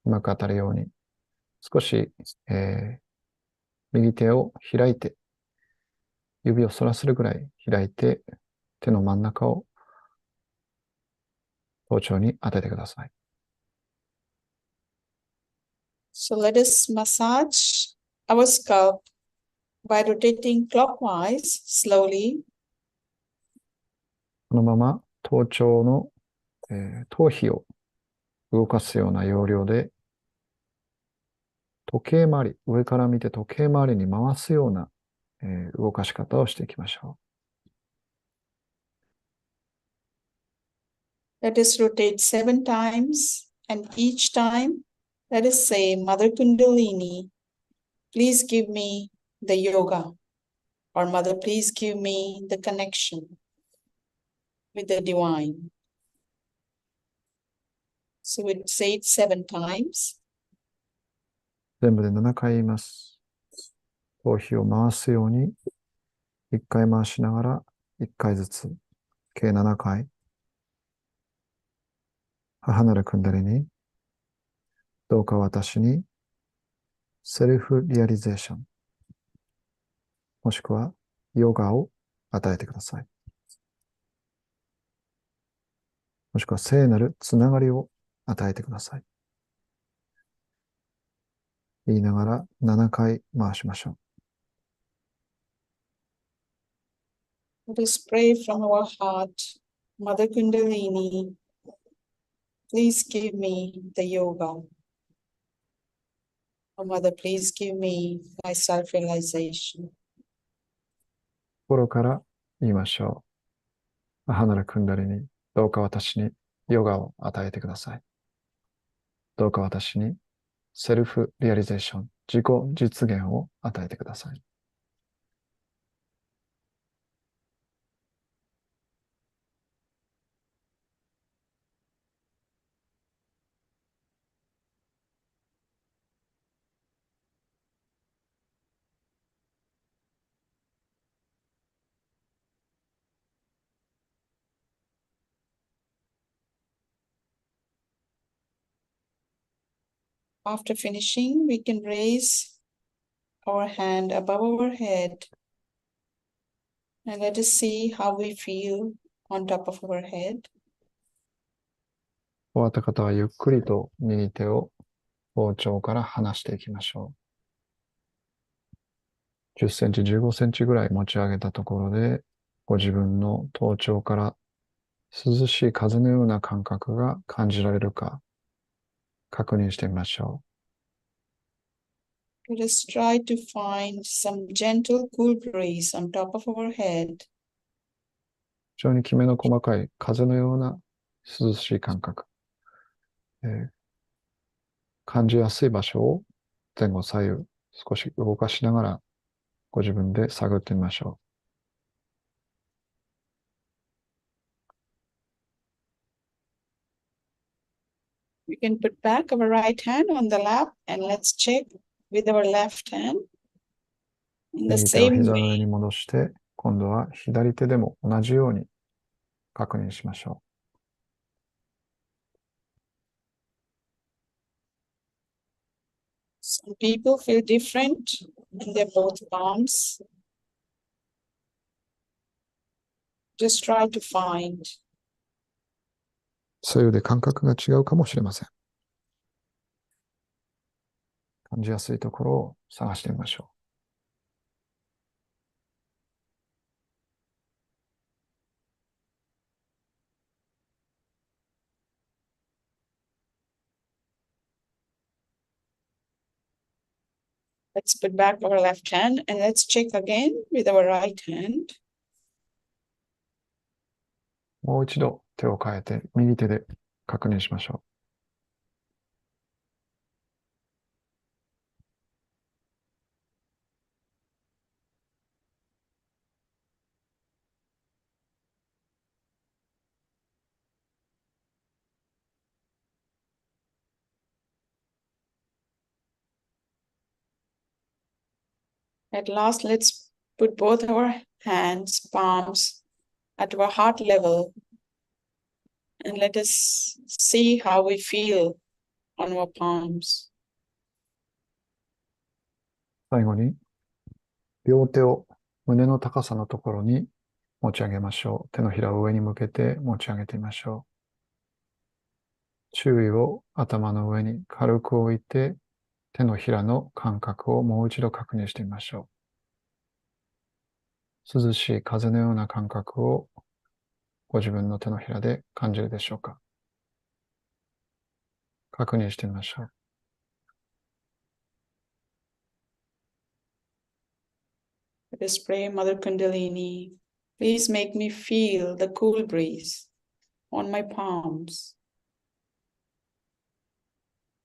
うまく当たるように、少し、右手を開いて、指を反らせるぐらい開いて、手の真ん中を頭頂に当ててください。So let us massage our scalp by rotating clockwise slowly. このまま頭頂の、頭皮を動かすような要領で、時計回り、上から見て時計回りに回すような、動かし方をしていきましょ Let us rotate 7 times, and each time let us say, Mother Kundalini, please give me the yoga, or Mother, please give me the connection with the divine. So we'll say it 7 times. う。全部で7回言います。頭皮を回すように、1回回しながら、1回ずつ、計7回。母なるクンダリに、どうか私に、セルフリアリゼーション、もしくは、ヨガを与えてください。もしくは、聖なるつながりを与えてください。言いながら7回回しましょう。Let us pray from our heart. Mother Kundalini, please give me the yoga. Oh, Mother, please give me my self-realization. 心から言いましょう。母なるクンダリに、どうか私にヨガを与えてください。どうか私にセルフリアリゼーション、自己実現を与えてください。After finishing, we can raise our hand above our head and let us see how we feel on top of our head. 終わった方はゆっくりと右手を包丁から離していきましょう。10センチ、15センチぐらい持ち上げたところで、ご自分の頭頂から涼しい風のような感覚が感じられるか確認してみましょ Let us try to find some gentle, cool breeze on top of our head. う。非常にきめの細かい風のような涼しい感覚。感じやすい場所を前後左右少し動かしながらご自分で探ってみましょ We can put back our right hand on the lap and let's check with our left hand う。 in the 右手を same 膝 way. の上に戻して、今度は左手でも同じように確認しましょ Some people feel different in their both palms. Just try to find. う。左右で感覚が違うかもしれません。感じやすいところを探してみましょ Let's put back our left hand and let's check again with our right hand. う。もう一度手を変えて右手で確認しましょ At last, let's put both our hands, palms at our heart level and let us see how we feel on our palms. う。最後に両手を胸の高さのところに持ち上げましょう。手のひらを上に向けて持ち上げてみましょう。注意を頭の上に軽く置いて、手のひらの感覚をもう一度確認してみましょう。涼しい風のような感覚をご自分の手のひらで感じるでしょうか。確認してみましょう。Let us pray, Mother Kundalini. Please make me feel the cool breeze on my palms.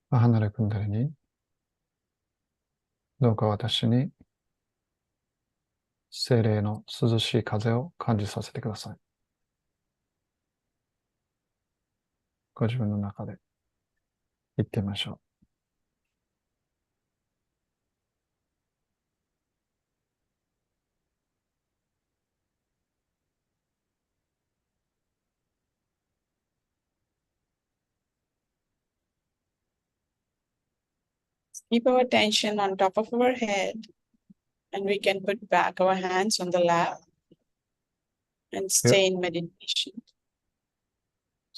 離れ組んだりに、どうか私に精霊の涼しい風を感じさせてください。ご自分の中で言ってみましょう。Keep our attention on top of our head and we can put back our hands on the lap and stay in meditation.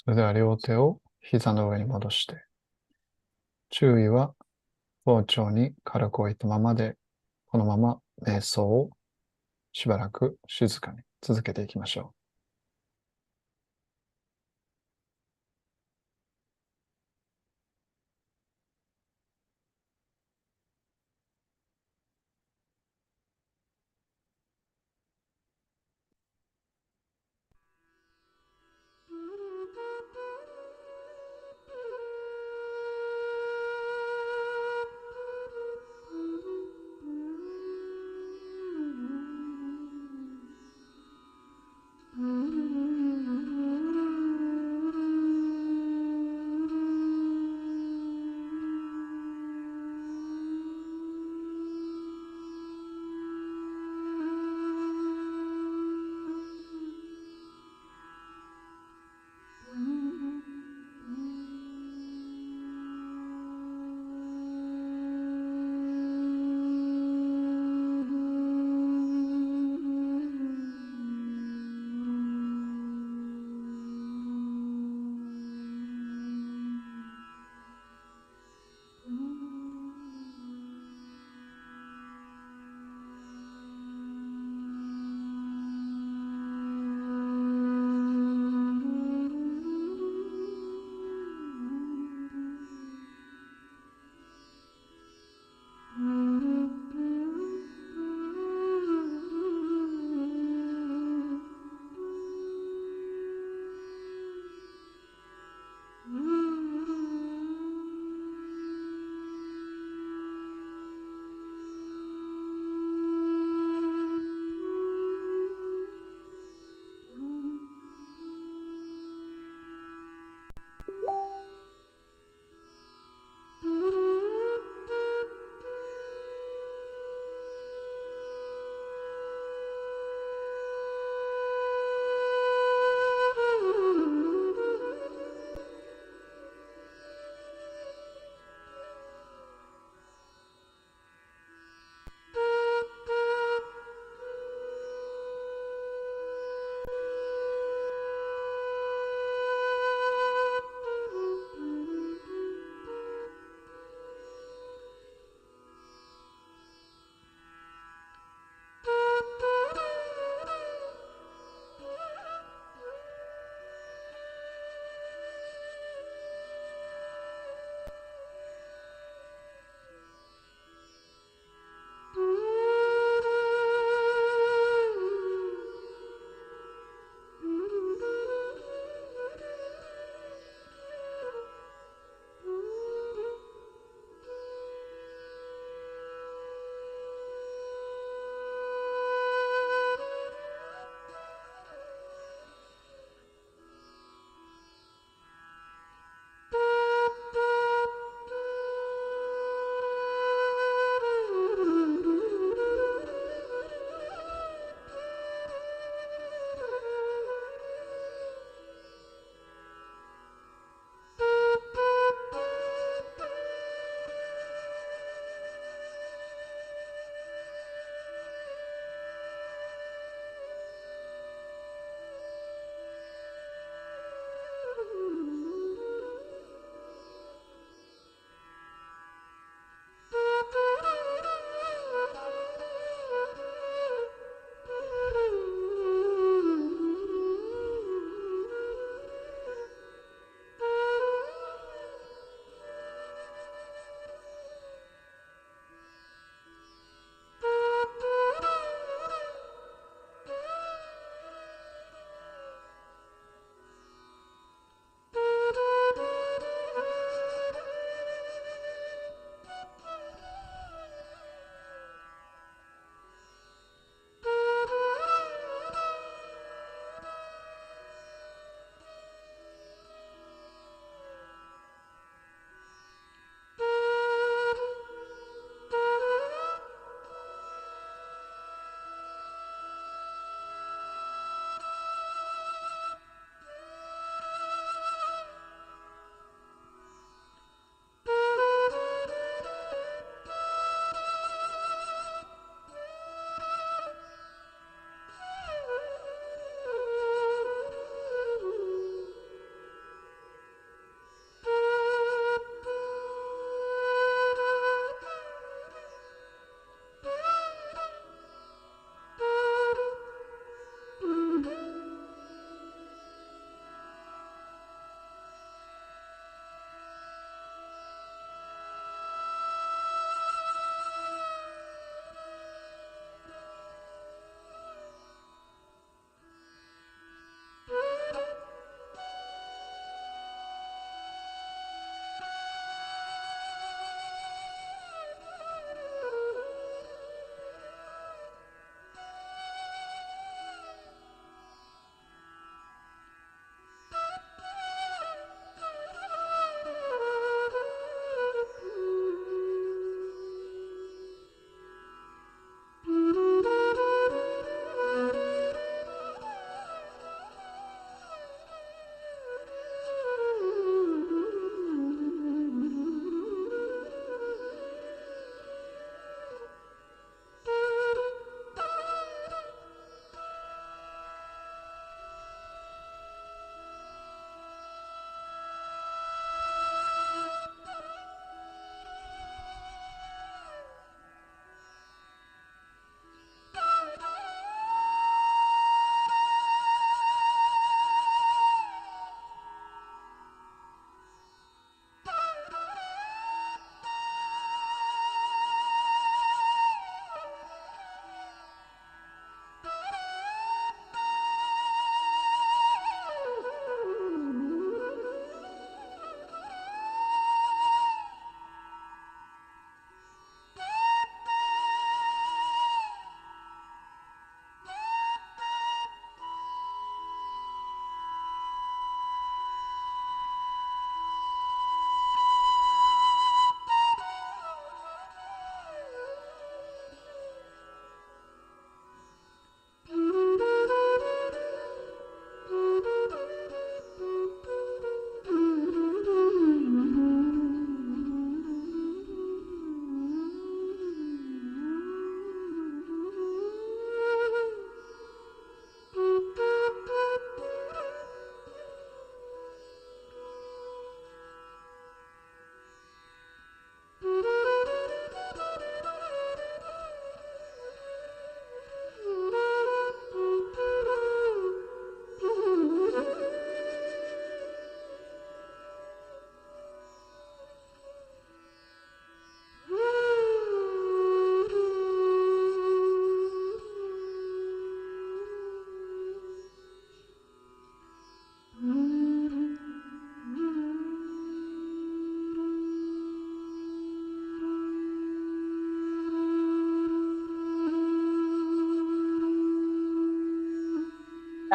それでは両手を膝の上に戻して、注意は包丁に軽く置いたままで、このまま瞑想をしばらく静かに続けていきましょう。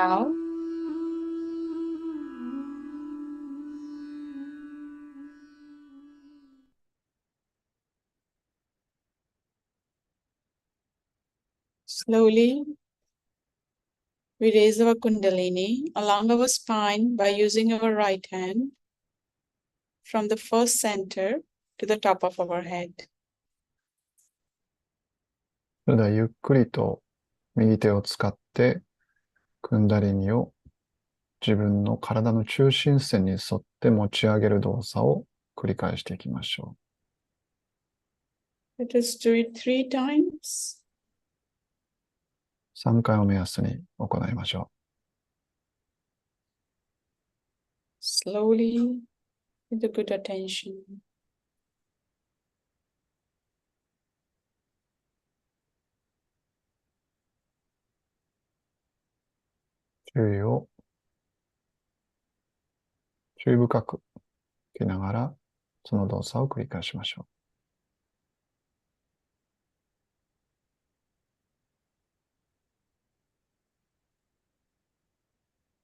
Now, slowly, we raise our Kundalini along our spine by using our right hand from the first center to the top of our head. それではゆっくりと右手を使ってクンダリニを自分の体の中心線に沿って持ち上げる動作を繰り返していきましょう。Let us do it 3 times. 3回を目安に行いましょう。Slowly, with a good attention. 注意深く受けながらその動作を繰り返しましょ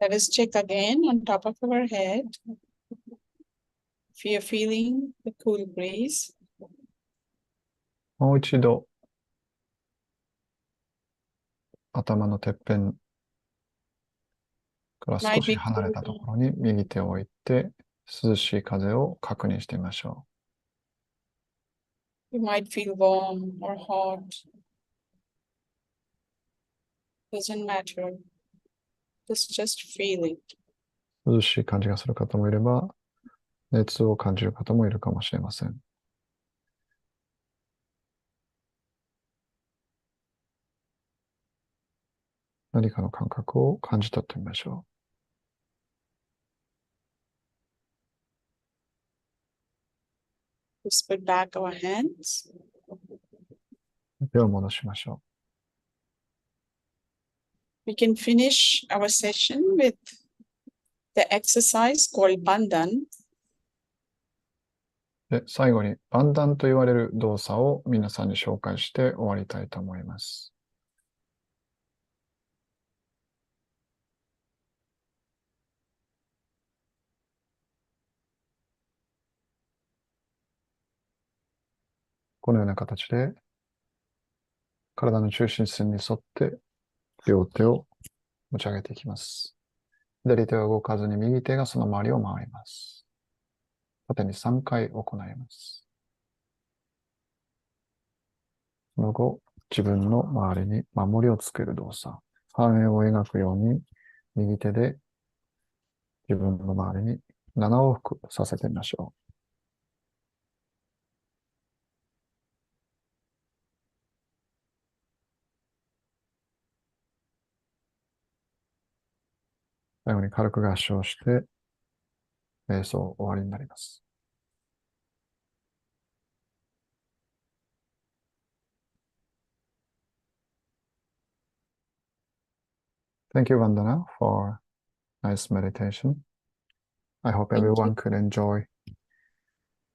う。Let us check again on top of our head. If you are feeling the cool breeze. もう一度頭のてっぺんから少し離れたところに右手を置いて涼しい風を確認してみましょう。You might feel warm or hot. Doesn't matter. Just feel it. 涼しい感じがする方もいれば、熱を感じる方もいるかもしれません。何かの感覚を感じ取ってみましょう。Just put back our hands. 手を戻しましょう。We can finish our session with the exercise called Bandhan. で、最後にバンダンと言われる動作を皆さんに紹介して終わりたいと思います。このような形で体の中心線に沿って両手を持ち上げていきます。左手は動かずに右手がその周りを回ります。縦に3回行います。その後、自分の周りに守りをつける動作。半円を描くように右手で自分の周りに7往復させてみましょう。最後に軽く合掌して、瞑想終わりになります。Thank you, Vandana, for nice meditation. I hope everyone could enjoy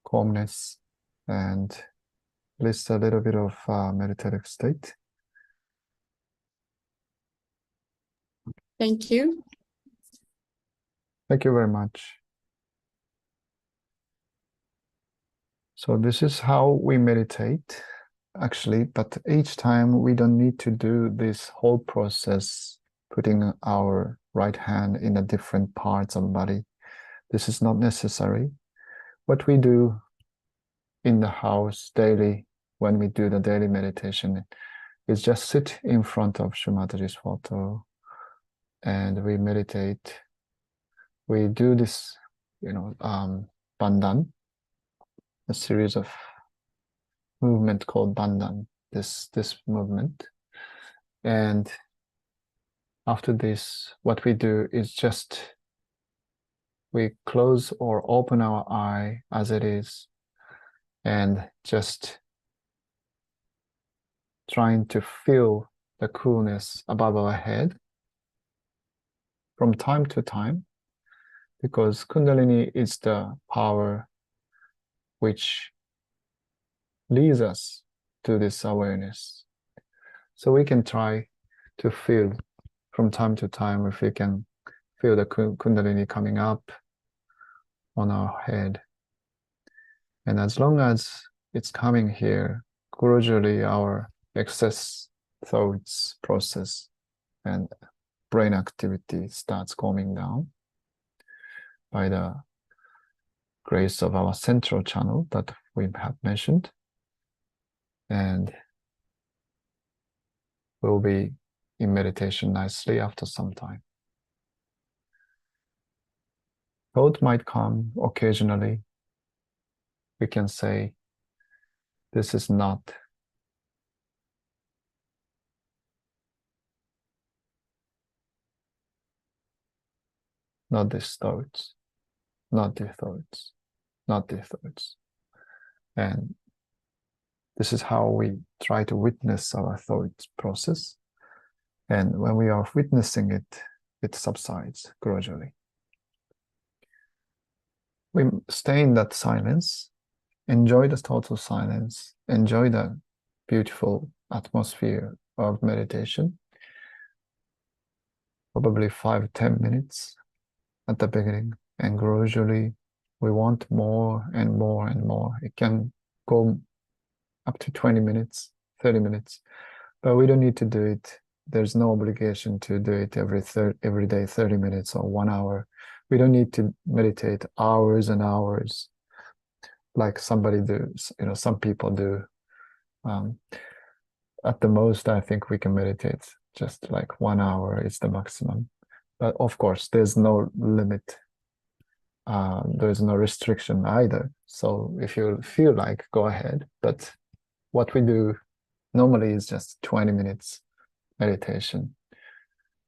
calmness and at least a little bit of meditative state. Thank you. Thank you very much. So this is how we meditate, actually, but each time we don't need to do this whole process, putting our right hand in the different parts of the body. This is not necessary. What we do in the house daily, when we do the daily meditation, is just sit in front of Shumataji's photo and we meditate. We do this, bandhan, a series of movement called bandhan, this movement. And after this, what we do is just we close or open our eye as it is and just trying to feel the coolness above our head from time to time, because Kundalini is the power which leads us to this awareness. So we can try to feel from time to time, if we can feel the Kundalini coming up on our head. And as long as it's coming here, gradually our excess thoughts process and brain activity starts calming down by the grace of our central channel that we have mentioned. And we'll be in meditation nicely after some time. Thought might come occasionally. We can say, this is not these thoughts, not the thoughts, not the thoughts. And this is how we try to witness our thought process. And when we are witnessing it, it subsides gradually. We stay in that silence, enjoy the total silence, enjoy the beautiful atmosphere of meditation. Probably 5-10 minutes at the beginning, and gradually we want more and more and more. It can go up to 20 minutes, 30 minutes, but we don't need to do it. There's no obligation to do it every day, 30 minutes or 1 hour. We don't need to meditate hours and hours like somebody does, some people do. At the most, I think we can meditate just like 1 hour is the maximum. But of course, there's no limit. There's no restriction either. So if you feel like, go ahead. But what we do normally is just 20 minutes meditation.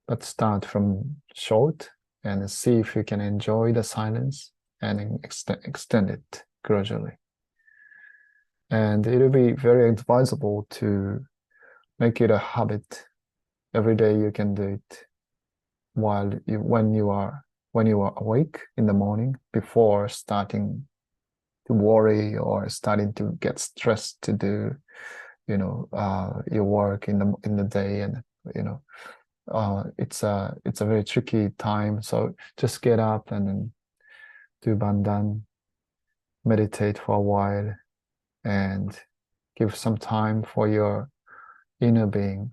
But start from short and see if you can enjoy the silence and extend it gradually. And it will be very advisable to make it a habit. Every day you can do it when you are awake in the morning, before starting to worry or starting to get stressed to do your work in the day. And it's a very tricky time. So just get up and then do bandhan, meditate for a while, and give some time for your inner being.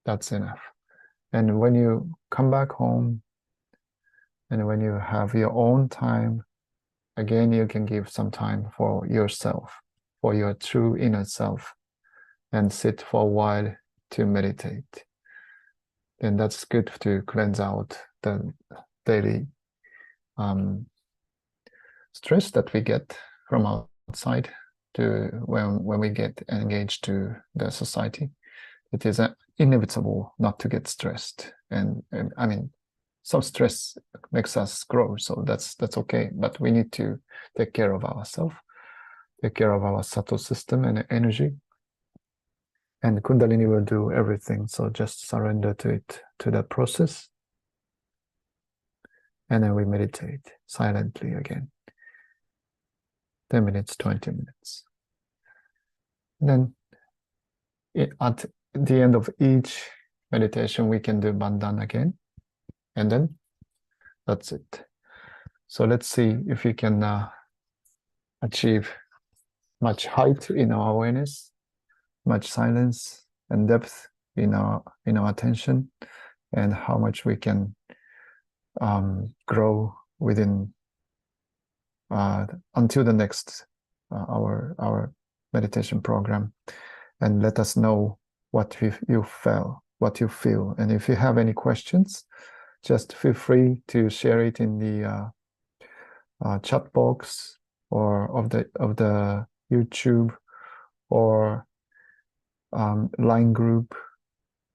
That's enough. And when you come back home, and when you have your own time, again, you can give some time for yourself, for your true inner self, and sit for a while to meditate. Then that's good to cleanse out the daily stress that we get from outside to when we get engaged to the society. It is inevitable not to get stressed, and I mean, some stress makes us grow, so that's okay. But we need to take care of ourselves, take care of our subtle system and energy, and Kundalini will do everything. So just surrender to it, to that process, and then we meditate silently again. 10 minutes, 20 minutes. And then at the end of each meditation, we can do bandhan again. And then that's it. So let's see if we can achieve much height in our awareness, much silence and depth in our attention, and how much we can grow within until the next our meditation program. And let us know what you feel. And if you have any questions, just feel free to share it in the chat box or of the YouTube or line group,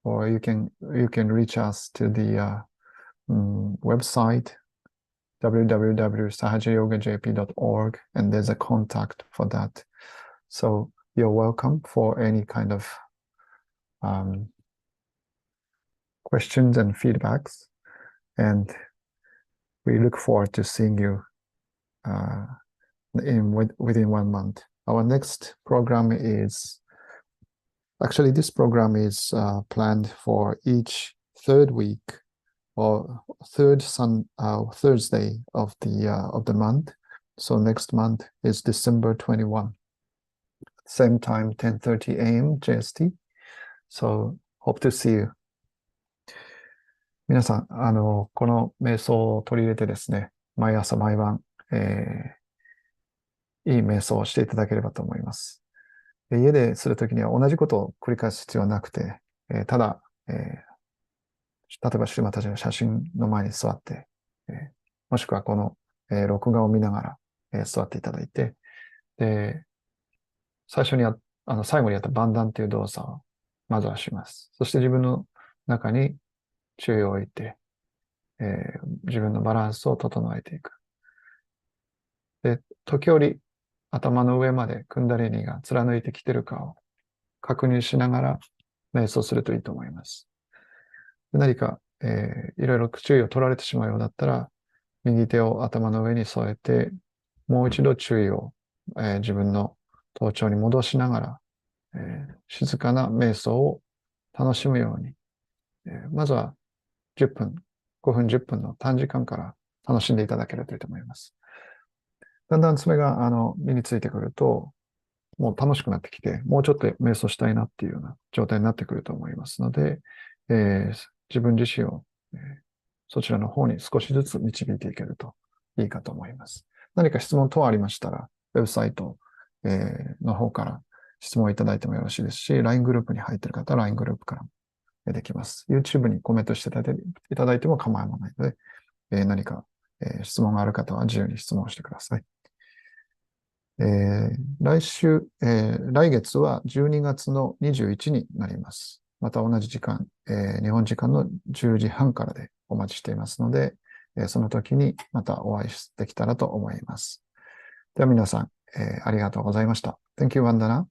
or you can reach us to the website www.sahajayogajp.org, and there's a contact for that. So you're welcome for any kind of questions and feedbacks, and we look forward to seeing you within 1 month. Our next program is, actually this program is planned for each third week or Thursday of the month. So next month is December 21. Same time, 10:30 a.m. JST. So hope to see you. 皆さん、この瞑想を取り入れてですね、毎朝毎晩、いい瞑想をしていただければと思います。家でするときには同じことを繰り返す必要はなくて、ただ、例えばシューマたちの写真の前に座って、もしくはこの、録画を見ながら、座っていただいて、で、最後にやったバンダンという動作をまずはします。そして自分の中に注意を置いて、自分のバランスを整えていく。で、時折頭の上までクンダリニが貫いてきているかを確認しながら瞑想するといいと思います。何か、いろいろ注意を取られてしまうようだったら、右手を頭の上に添えて、もう一度注意を、自分の頭頂に戻しながら、静かな瞑想を楽しむように、まずは10分、5分、10分の短時間から楽しんでいただけるといいと思います。だんだんそれが身についてくると、もう楽しくなってきて、もうちょっと瞑想したいなっていうような状態になってくると思いますので、自分自身を、そちらの方に少しずつ導いていけるといいかと思います。何か質問等ありましたら、ウェブサイト、の方から質問いただいてもよろしいですし、LINE グループに入っている方は LINE グループからできます。YouTube にコメントしていただいても構わないので、何か、質問がある方は自由に質問してください。来月は12月の21になります。また同じ時間、日本時間の10時半からでお待ちしていますので、その時にまたお会いできたらと思います。では皆さん、ありがとうございました。Thank you, Vandana.